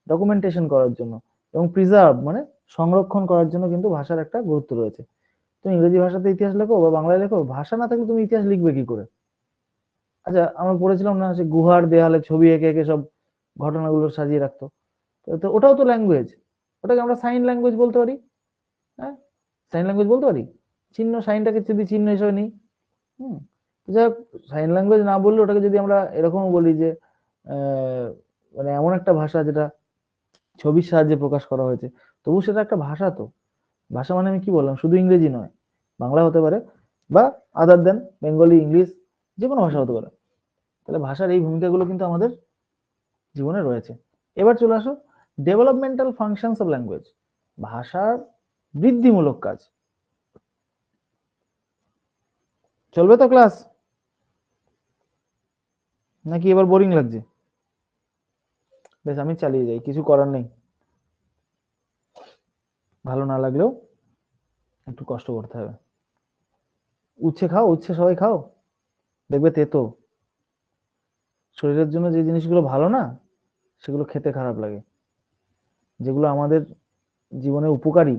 ডকুমেন্টেশন করার জন্য, এবং প্রিজার্ভ মানে সংরক্ষণ করার জন্য কিন্তু ভাষার একটা গুরুত্ব রয়েছে। তুমি ইংরেজি ভাষাতে ইতিহাস লেখো বা বাংলায় লেখো, ভাষা না থাকলে তুমি ইতিহাস লিখবে কি করে? আচ্ছা, আমরা পড়েছিলাম না যে গুহার দেয়ালে ছবি এঁকে এঁকে সব ঘটনাগুলো সাজিয়ে রাখতো। তো তো ওটাও তো ল্যাঙ্গুয়েজ, ওটাকে আমরা সাইন ল্যাঙ্গুয়েজ বলতে পারি। হ্যাঁ, সাইন ল্যাঙ্গুয়েজ বলতে পারি, চিহ্ন সাইনটাকে যদি চিহ্ন হিসেবে নিই। যাই হোক, সাইন ল্যাঙ্গুয়েজ না বললে ওটাকে যদি আমরা এরকমও বলি যে মানে এমন একটা ভাষা যেটা ছবির সাহায্যে প্রকাশ করা হয়েছে, তবু সেটা একটা ভাষা। তো ভাষা মানে আমি কি বললাম, শুধু ইংরেজি নয়, বাংলা হতে পারে বা আদার দেন বেঙ্গলি, ইংলিশ, যে কোনো ভাষা হতে পারে। তাহলে ভাষার এই ভূমিকাগুলো কিন্তু আমাদের জীবনে রয়েছে। এবার চলে আসো ডেভেলপমেন্টাল ফাংশনস অফ ল্যাঙ্গুয়েজ, ভাষার বৃদ্ধিমূলক কাজ। চলবে তো ক্লাস, নাকি এবার বোরিং লাগছে? বেশ, আমি চালিয়ে যাই, কিছু করার নেই। ভালো না লাগলেও একটু কষ্ট করতে হবে। উচ্ছে খাও, উচ্ছে সবাই খাও, দেখবে তেতো। শরীরের জন্য যে জিনিসগুলো ভালো না, সেগুলো খেতে খারাপ লাগে। যেগুলো আমাদের জীবনে উপকারী,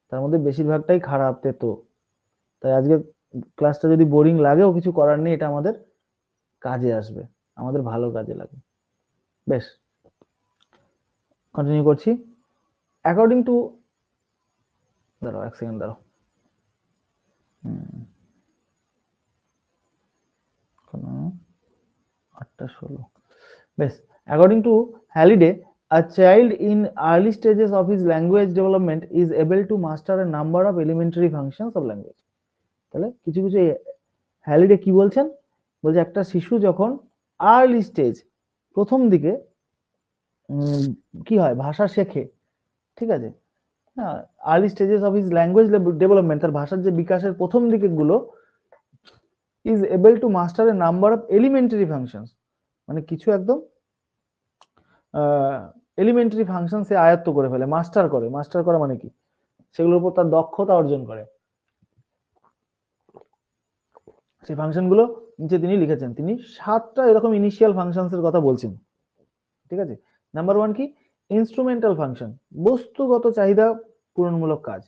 তার মধ্যে বেশিরভাগটাই খারাপ, তেতো। তাই আজকে ক্লাসটা যদি বোরিং লাগেও কিছু করার নেই, এটা আমাদের কাজে আসবে, আমাদের ভালো কাজে লাগে। বেশ, কন্টিনিউ করছি। অ্যাকর্ডিং টু, দাঁড়াও এক সেকেন্ড, দাঁড়াও। আটটা 16। বেশ, according to Halliday, a child in early stages of his language development is able to master a number of elementary functions of language. তাহলে কিছু কিছু হ্যালিডে কি বলছেন, বলছে একটা শিশু যখন আর্লি স্টেজ, প্রথম দিকে কি হয়, ভাষা শেখে, ঠিক আছে, হ্যাঁ, early stages of his language development, তার ভাষার যে বিকাশের প্রথম দিকে গুলো, is able to master A number of elementary functions, মানে কিছু একদম এলিমেন্টারি ফাংশন সে আয়ত্ত করে ফেলে, মাস্টার করে। মাস্টার করা মানে কি, সেগুলোর উপর তার দক্ষতা অর্জন করে। সেই ফাংশন গুলো নিচে তিনি লিখেছেন, তিনি 7টা এরকম ইনিশিয়াল ফাংশনস এর কথা বলছেন, ঠিক আছে। নাম্বার 1 কি, ইনস্ট্রুমেন্টাল ফাংশন, বস্তুগত চাহিদা পূরণমূলক কাজ।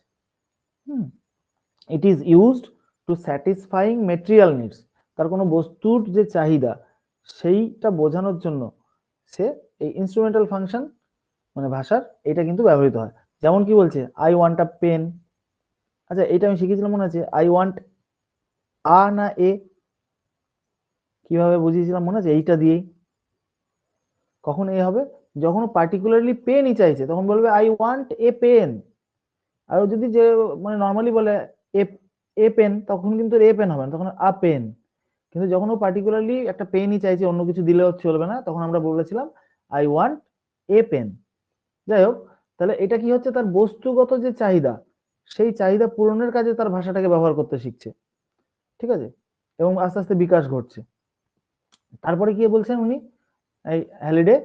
It is used to satisfying material needs, তার কোনো বস্তুর যে চাহিদা সেইটা বোঝানোর জন্য সে এই ইনস্ট্রুমেন্টাল ফাংশন, মানে ভাষার, এটা কিন্তু ব্যবহৃত হয়। যেমন কি বলছে, আই ওয়ান্ট আ পেন। আচ্ছা, এটা আমি শিখেছিলাম মনে আছে, আই ওয়ান্ট আ না এ, কিভাবে বুঝিয়েছিলাম মনে আছে, এইটা দিয়েই। কখন এ হবে, যখন পার্টিকুলারলি পেনই চাইছে তখন বলবে আই ওয়ান্ট এ পেন। আর যদি যে মানে নর্মালি বলে এ এ পেন, তখন কিন্তু এ পেন হবে না, তখন আ পেন। কিন্তু যখন ও পার্টিকুলারলি একটা পেনই চাইছে, অন্য কিছু দিলেও চলবে না, তখন আমরা বলেছিলাম আই ওয়ান্ট এ পেন। যাই হোক, তাহলে এটা কি হচ্ছে, তার বস্তুগত যে চাহিদা, সেই চাহিদা পূরণের কাজে তার ভাষাটাকে ব্যবহার করতে শিখছে, ঠিক আছে, এবং আস্তে আস্তে বিকাশ ঘটছে। তারপরে কি বলছেন উনি, এই হ্যালিডে,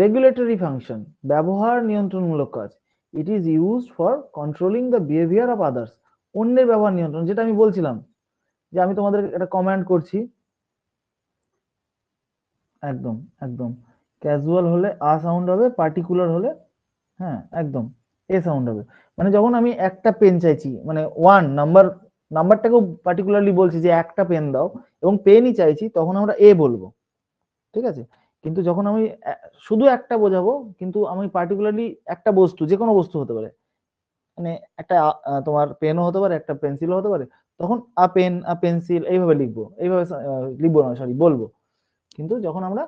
রেগুলেটরি ফাংশন, ব্যবহার নিয়ন্ত্রণমূলক কাজ। It is used for controlling the behaviour of others, অন্যের ব্যবহার নিয়ন্ত্রণ, যেটা আমি বলছিলাম যে আমি তোমাদের একটা কমান্ড করছি, একদম একদম ক্যাজুয়াল হলে আ সাউন্ড হবে, পার্টিকুলার হলে হ্যাঁ একদম এ সাউন্ড হবে। মানে যখন আমি একটা পেন চাইছি, মানে নাম্বারটাকেও পার্টিকুলারলি বলছি যে একটা পেন দাও, এবং পেনই চাইছি, তখন আমরা এ বলবো, ঠিক আছে। কিন্তু যখন আমি শুধু একটা বোঝাবো, কিন্তু আমি পার্টিকুলারলি একটা বস্তু, যে কোনো বস্তু হতে পারে, মানে একটা তোমার পেনও হতে পারে, একটা পেন্সিলও হতে পারে, তখন আ পেন, আ পেন্সিল এইভাবে লিখবো, এইভাবে লিখবো না, সরি, বলবো। কিন্তু যখন আমরা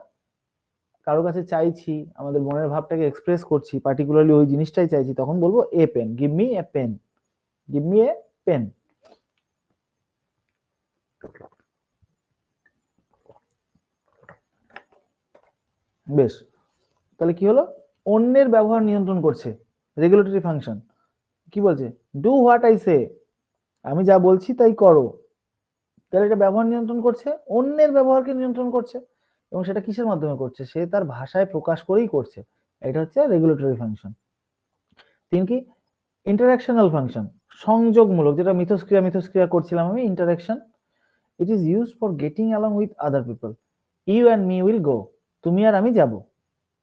কারো কাছে চাইছি, আমাদের মনের ভাবটাকে এক্সপ্রেস করছি, পার্টিকুলারলি ওই জিনিসটাই চাইছি, তখন বলবো a pen, give me a pen, give me a pen. বেশ, তাহলে কি হলো, অন্যের ব্যবহার নিয়ন্ত্রণ করছে, রেগুলেটরি ফাংশন। কি বলছে, ডু হোয়াট আই সে, আমি যা বলছি তাই করো। তাহলে এটা ব্যবহার নিয়ন্ত্রণ করছে, অন্যের ব্যবহারকে নিয়ন্ত্রণ করছে, এবং সেটা কিসের মাধ্যমে করছে, সে তার ভাষায় প্রকাশ করেই করছে। এটা হচ্ছে রেগুলেটরি ফাংশন। তিন কি, ইন্টারাকশনাল ফাংশন, সংযোগমূলক, যেটা মিথস্ক্রিয়া করছিলাম আমি, interaction. It is used for getting along with other people, you and me will go, তুমি আর আমি যাব,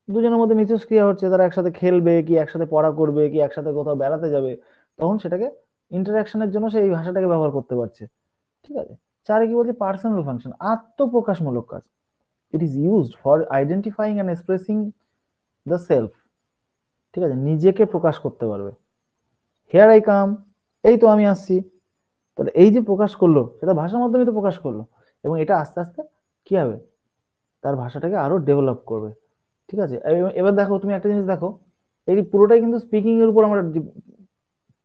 দুজনের মধ্যে মিথস্ক্রিয়া হচ্ছে, তারা একসাথে খেলবে, কি একসাথে পড়া করবে, কি একসাথে কোথাও বেড়াতে যাবে, তখন সেটাকে ইন্টারাকশনের জন্য সেই ভাষাটাকে ব্যবহার করতে পারছে, ঠিক আছে। চারে কি বলছে, পার্সোনাল ফাংশন, আত্মপ্রকাশমূলক কাজ। It is used for identifying and expressing the self, ঠিক আছে, নিজেকে প্রকাশ করতে পারবে। হেয়ার আই কাম, এই তো আমি আসছি। তাহলে এই যে প্রকাশ করলো সেটা ভাষার মাধ্যমে তো প্রকাশ করলো, এবং এটা আস্তে আস্তে কি হবে, তার ভাষাটাকে আরো ডেভেলপ করবে। ঠিক আছে, এবার দেখো তুমি একটা জিনিস দেখো, এই পুরোটাই কিন্তু স্পিকিং এর উপর আমরা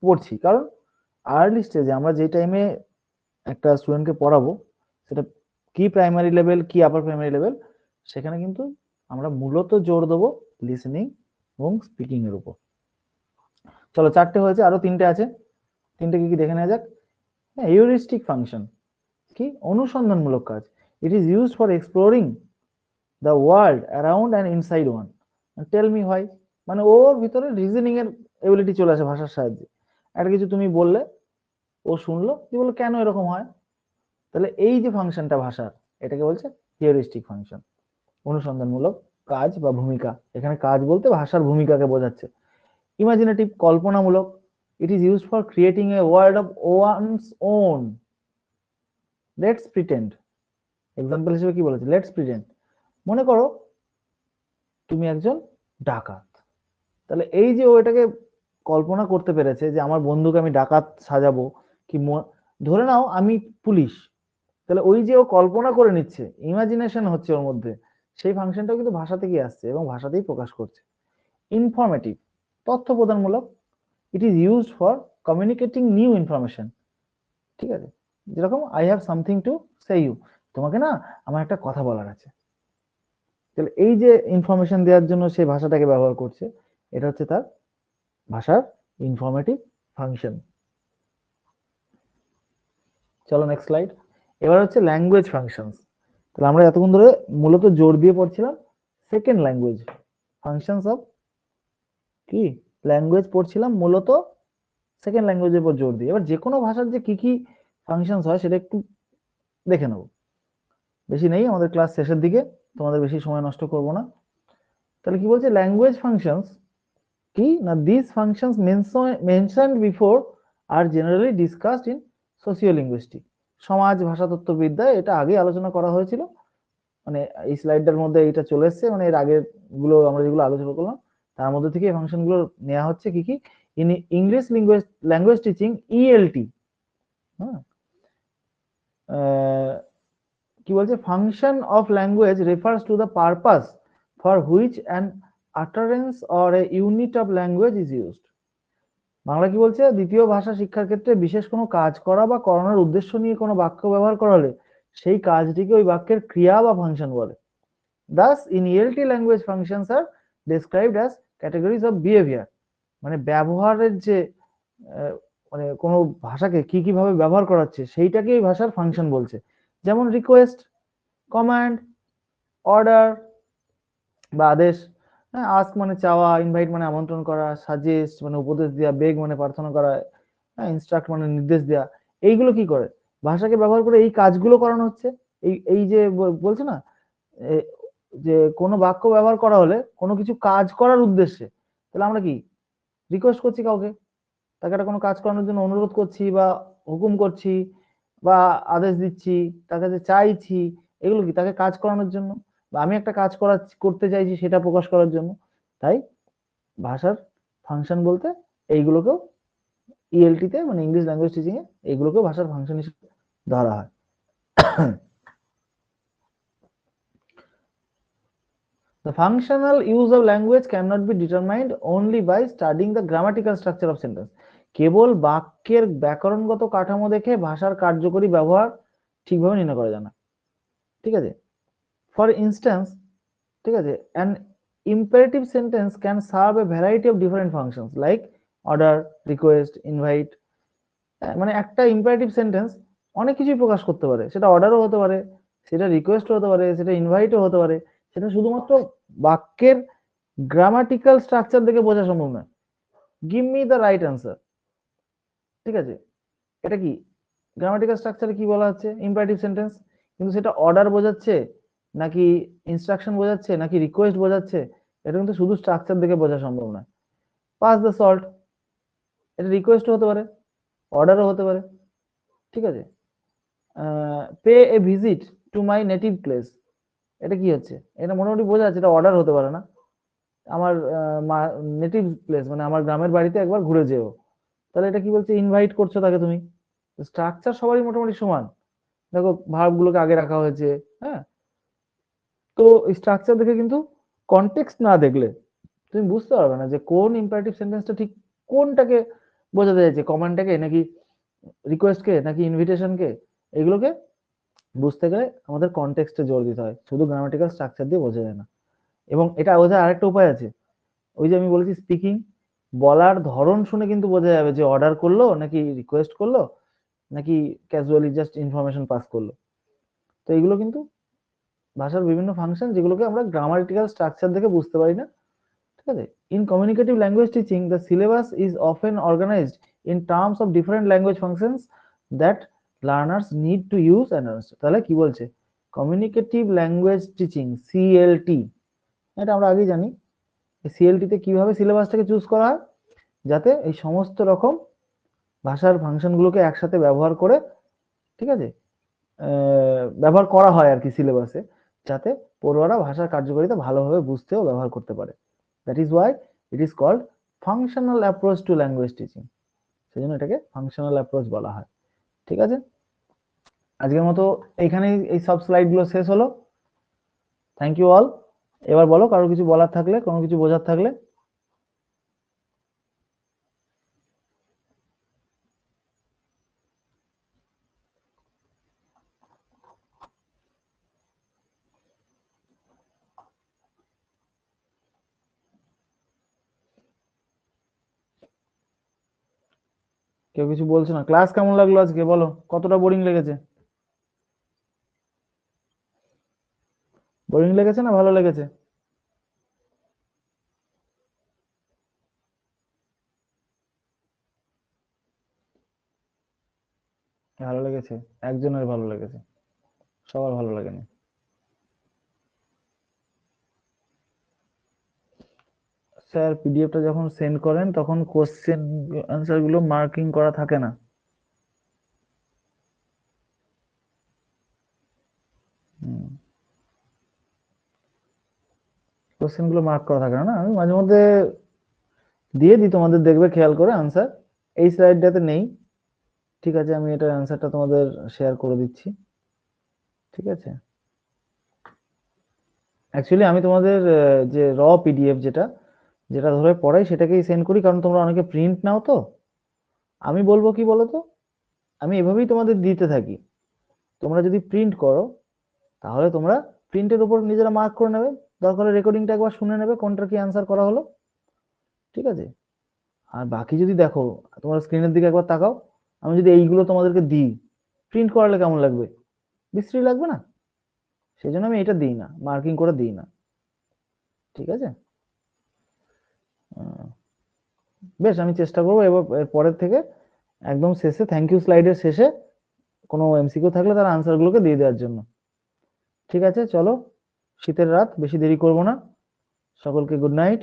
পড়ছি, কারণ আর্লি স্টেজে আমরা যে টাইমে একটা স্টুডেন্টকে পড়াবো, সেটা কি প্রাইমারি লেভেল কি আপার প্রাইমারি লেভেল, সেখানে কিন্তু আমরা মূলত জোর দেবো লিসেনিং এবং স্পিকিং এর উপর। চলো 4টে হয়েছে, আরো 3টে আছে, 3টে কি কি দেখে নেওয়া যাক। হ্যাঁ, হিউরিস্টিক ফাংশন কি, অনুসন্ধানমূলক কাজ। It is used for exploring the world around and inside one. Tell me why, মানে ওর ভিতরে রিজনিং এর এবিলিটি চলে আসে ভাষার সাহায্যে। একটা কিছু তুমি বললে, ও শুনলো, কি বললো কেন এরকম হয়, তাহলে এই যে ফাংশনটা ভাষার, এটাকে বলছে হিউরিস্টিক ফাংশন, অনুসন্ধানমূলক কাজ বা ভূমিকা। এখানে কাজ বলতে ভাষার ভূমিকাকে বোঝাচ্ছে। ইমাজিনেটিভ, কল্পনামূলক। It is used for creating a world of one's own. Let's pretend, example হিসেবে কি বলেছে, লেটস প্রিটেন্ড, মনে করো তুমি একজন ডাকাত, তাহলে এই যে ও এটাকে কল্পনা করতে পেরেছে যে আমার বন্ধুকে আমি ডাকাত সাজাবো, কি ধরে নাও আমি পুলিশ, তাহলে ওই যে ও কল্পনা করে নিচ্ছে, ইমাজিনেশন হচ্ছে ওর মধ্যে, সেই ফাংশনটাও কিন্তু ভাষা থেকেই আসছে এবং ভাষাতেই প্রকাশ করছে। ইনফরমেটিভ, তথ্য প্রদানমূলক। It is used for communicating new information. ঠিক আছে, যেরকম I have something to say you, তোমাকে না আমার একটা কথা বলার আছে। তাহলে এই যে ইনফরমেশন দেওয়ার জন্য সে ভাষাটাকে ব্যবহার করছে, এটা হচ্ছে তার ভাষার ইনফরমেটিভ ফাংশন। চলো নেক্সট স্লাইড। এবার হচ্ছে ল্যাঙ্গুয়েজ ফাংশনস। তাহলে আমরা এতক্ষণ ধরে মূলত জোর দিয়ে পড়ছিলাম সেকেন্ড ল্যাঙ্গুয়েজ ফাংশনস অফ কি, ল্যাঙ্গুয়েজ পড়ছিলাম মূলত সেকেন্ড ল্যাঙ্গুয়েজের উপর জোর দিয়ে। এবার যে কোনো ভাষার যে কি কি ফাংশনস হয় সেটা একটু দেখে নেব, বেশি নেই আমাদের ক্লাস শেষের দিকে, তোমাদের বেশি সময় নষ্ট করব না। তাহলে কি বলছে, ল্যাঙ্গুয়েজ ফাংশনস কি না, this functions mentioned before are generally discussed in sociolinguistic. সমাজ ভাষাতত্ত্ববিদ্যায় এটা আগে আলোচনা করা হয়েছিল, মানে এই স্লাইডটার মধ্যে এটা চলে এসছে, মানে এর আগের গুলো আমরা যেগুলো আলোচনা করলাম তার মধ্যে থেকে এই ফাংশন গুলো নেওয়া হচ্ছে। কি কি, in English language teaching, ELT. হ্যাঁ, কি বলছে, function of language refers to the purpose for which an utterance or a unit of language is used. Bangla কি বলছে, দ্বিতীয় ভাষা শিক্ষার ক্ষেত্রে বিশেষ কোনো কাজ করা বা করানোর উদ্দেশ্য নিয়ে কোনো বাক্য ব্যবহার করা হলে সেই কাজটিকে ওই বাক্যের ক্রিয়া বা ফাংশন বলে। Thus, in ELT language functions are described as categories of behavior. মানে ব্যবহারের যে মানে কোনো ভাষাকে কি কিভাবে ব্যবহার করা হচ্ছে সেইটাকে এই ভাষার ফাংশন বলছে। যেমন রিকোয়েস্ট, কমান্ড, অর্ডার বা আদেশ, আস্ক মানে চাওয়া, ইনভাইট মানে আমন্ত্রণ করা, সাজেস্ট মানে উপদেশ দেওয়া, বেগ মানে প্রার্থনা করা, ইনস্ট্রাক্ট মানে নির্দেশ দেওয়া। এইগুলো কি করে, ভাষাকে ব্যবহার করে এই কাজগুলো করানো হচ্ছে। এই এই যে বলছে না, যে কোনো বাক্য ব্যবহার করা হলে কোনো কিছু কাজ করার উদ্দেশ্যে, তাহলে আমরা কি রিকোয়েস্ট করছি কাউকে, তাকে একটা কোনো কাজ করানোর জন্য অনুরোধ করছি বা হুকুম করছি বা আদেশ দিচ্ছি, তার কাছে চাইছি, এগুলো কি তাকে কাজ করানোর জন্য, বা আমি একটা কাজ করতে চাইছি সেটা প্রকাশ করার জন্য। তাই ভাষার ফাংশন বলতে এইগুলোকেও ইএলটি তে মানে ইংলিশ ল্যাঙ্গুয়েজ টিচিং এ এইগুলোকেও ভাষার ফাংশন হিসেবে ধরা হয়। The functional use of language cannot be determined only by studying the grammatical structure of sentence. কেবল বাক্যের ব্যাকরণগত কাঠামো দেখে ভাষার কার্যকরী ব্যবহার ঠিকভাবে নির্ণয় করা যায় না। ঠিক আছে, ফর ইনস্ট্যান্স, ঠিক আছে, an imperative sentence can serve a variety of different functions like order, request, invite. মানে একটা ইম্পারেটিভ সেন্টেন্স অনেক কিছুই প্রকাশ করতে পারে, সেটা অর্ডারও হতে পারে, সেটা রিকোয়েস্টও হতে পারে, সেটা ইনভাইটও হতে পারে। সেটা শুধুমাত্র বাক্যের গ্রামাটিক্যাল স্ট্রাকচার দেখে বোঝা সম্ভব নয়। Give me the right answer, ঠিক আছে, এটা কি গ্রামাটিক্যাল স্ট্রাকচারে কি বলা হচ্ছে, ইম্পারেটিভ সেন্টেন্স, কিন্তু সেটা অর্ডার বোঝাচ্ছে নাকি ইনস্ট্রাকশন বোঝাচ্ছে নাকি রিকোয়েস্ট বোঝাচ্ছে, এটা কিন্তু শুধু স্ট্রাকচার দেখে বোঝা সম্ভব নয়। পাস দ্য সল্ট, এটা রিকোয়েস্টও হতে পারে, অর্ডারও হতে পারে। ঠিক আছে, pay a visit to my native place, এটা কি হচ্ছে, এটা মোটামুটি বোঝা যাচ্ছে এটা অর্ডার হতে পারে না। আমার নেটিভ প্লেস মানে আমার গ্রামের বাড়িতে একবার ঘুরে যেও, তাহলে এটা কি বলছে, ইনভাইট করছো তাকে তুমি। স্ট্রাকচার সবারই মোটামুটি সমান, দেখো ভার্ব গুলোকে আগে রাখা হয়েছে। হ্যাঁ, তো স্ট্রাকচার দেখে কিন্তু কনটেক্সট না দেখলে তুমি বুঝতে পারবে না যে কোন ইম্পারেটিভ সেন্টেন্সটা ঠিক কোনটাকে বোঝাতে চাইছে, কমান্ডটাকে নাকি রিকোয়েস্টকে নাকি ইনভিটেশনকে। এগুলোকে বুঝতে গেলে আমাদের কনটেক্সটে জোর দিতে হয়, শুধু গ্রামাটিক্যাল স্ট্রাকচার দিয়ে বোঝা যায় না। এবং এটা বোঝার আরেকটা উপায় আছে, ওই যে আমি বলেছি স্পিকিং, বলার ধরন শুনে কিন্তু বোঝা যাবে যে অর্ডার করলো নাকি রিকোয়েস্ট করলো নাকি ক্যাজুয়ালি জাস্ট ইনফরমেশন পাস করলো। তো এগুলো কিন্তু ভাষার বিভিন্ন ফাংশন যেগুলোকে আমরা গ্রামাটিক্যাল স্ট্রাকচার দেখে বুঝতে পারি না। ঠিক আছে, in communicative language teaching the syllabus is often organised in terms of different language functions that learners need to use and understand. তাহলে কি বলছে, কমিউনিকেটিভ ল্যাঙ্গুয়েজ টিচিং সিএলটি, এটা আমরা আগেই জানি। সিএলটি তে কিভাবে সিলেবাসটাকে চুজ করা হয়, যাতে এই সমস্ত রকম ভাষার ফাংশনগুলোকে একসাথে ব্যবহার করে, ঠিক আছে, ব্যবহার করা হয় আর কি সিলেবাসে, যাতে পড়ুয়ারা ভাষার কার্যকারিতা ভালোভাবে বুঝতে ও ব্যবহার করতে পারে। That is why it is called functional approach to language teaching. সেই জন্য এটাকে ফাংশনাল অ্যাপ্রোচ বলা হয়। ঠিক আছে, আজকের মতো এইখানেই এই সব স্লাইডগুলো শেষ হলো। Thank you all. এবার বলো কারো কিছু বলার থাকলে, কোনো কিছু বোঝার থাকলে। কেউ কিছু বলছো না? ক্লাস কেমন লাগলো আজকে বলো, কতটা বোরিং লেগেছে? বোরিং লেগেছে না ভালো লেগেছে? ভালো লেগেছে, একজনের ভালো লেগেছে, সবার ভালো লাগেনি। স্যার পিডিএফটা যখন সেন্ড করেন তখন কোশ্চেন আনসার গুলো মার্কিং করা থাকে না। কোশ্চেন গুলো মার্ক করা থাকে না, না আমি মাঝে মধ্যে দিয়ে দিই তোমাদের, দেখবে খেয়াল করে আনসার এই স্লাইডটাতে নেই। ঠিক আছে, আমি এটার আনসারটা তোমাদের শেয়ার করে দিচ্ছি। ঠিক আছে, অ্যাকচুয়ালি আমি তোমাদের যে র পিডিএফ যেটা যেটা ধরে পড়াই সেটাকেই সেন্ড করি, কারণ তোমরা অনেকে প্রিন্ট নাও তো। আমি বলবো কি বলো তো, আমি এভাবেই তোমাদের দিতে থাকি। তোমরা যদি প্রিন্ট করো তাহলে তোমরা প্রিন্টের উপর নিজেরা মার্ক করে নেবে, দরকার হলে রেকর্ডিংটা একবার শুনে নেবে কোনটা কি আনসার করা হলো। ঠিক আছে, আর বাকি যদি দেখো, তোমার স্ক্রিনের দিকে একবার তাকাও, আমি যদি এইগুলো তোমাদেরকে দিই, প্রিন্ট করালে কেমন লাগবে? বিশ্রী লাগবে না? সেই জন্য আমি এটা দিই না, মার্কিং করে দিই না। ঠিক আছে, বেশ, আমি চেষ্টা করবো এবার পরের থেকে একদম শেষে থ্যাংক ইউ স্লাইডের শেষে কোনো এমসিকিউ থাকলে তার আনসার গুলোকে দিয়ে দেওয়ার জন্য। ঠিক আছে, চলো, শীতের রাত, বেশি দেরি করব না। সকলকে গুড নাইট,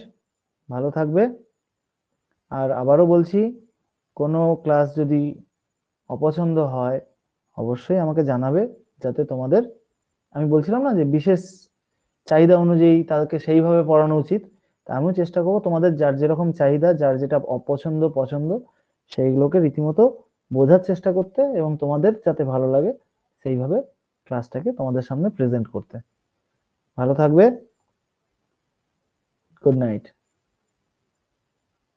ভালো থাকবে। আর আবারও বলছি, কোনো ক্লাস যদি অপছন্দ হয় অবশ্যই আমাকে জানাবে, যাতে তোমাদের, আমি বলছিলাম না যে বিশেষ চাহিদা অনুযায়ী তাদেরকে সেইভাবে পড়ানো উচিত, তা আমিও চেষ্টা করবো তোমাদের যার যেরকম চাহিদা, যার যেটা অপছন্দ পছন্দ, সেইগুলোকে রীতিমতো বোঝার চেষ্টা করতে এবং তোমাদের যাতে ভালো লাগে সেইভাবে ক্লাসটাকে তোমাদের সামনে প্রেজেন্ট করতে। ভালো থাকবে, গুড নাইট।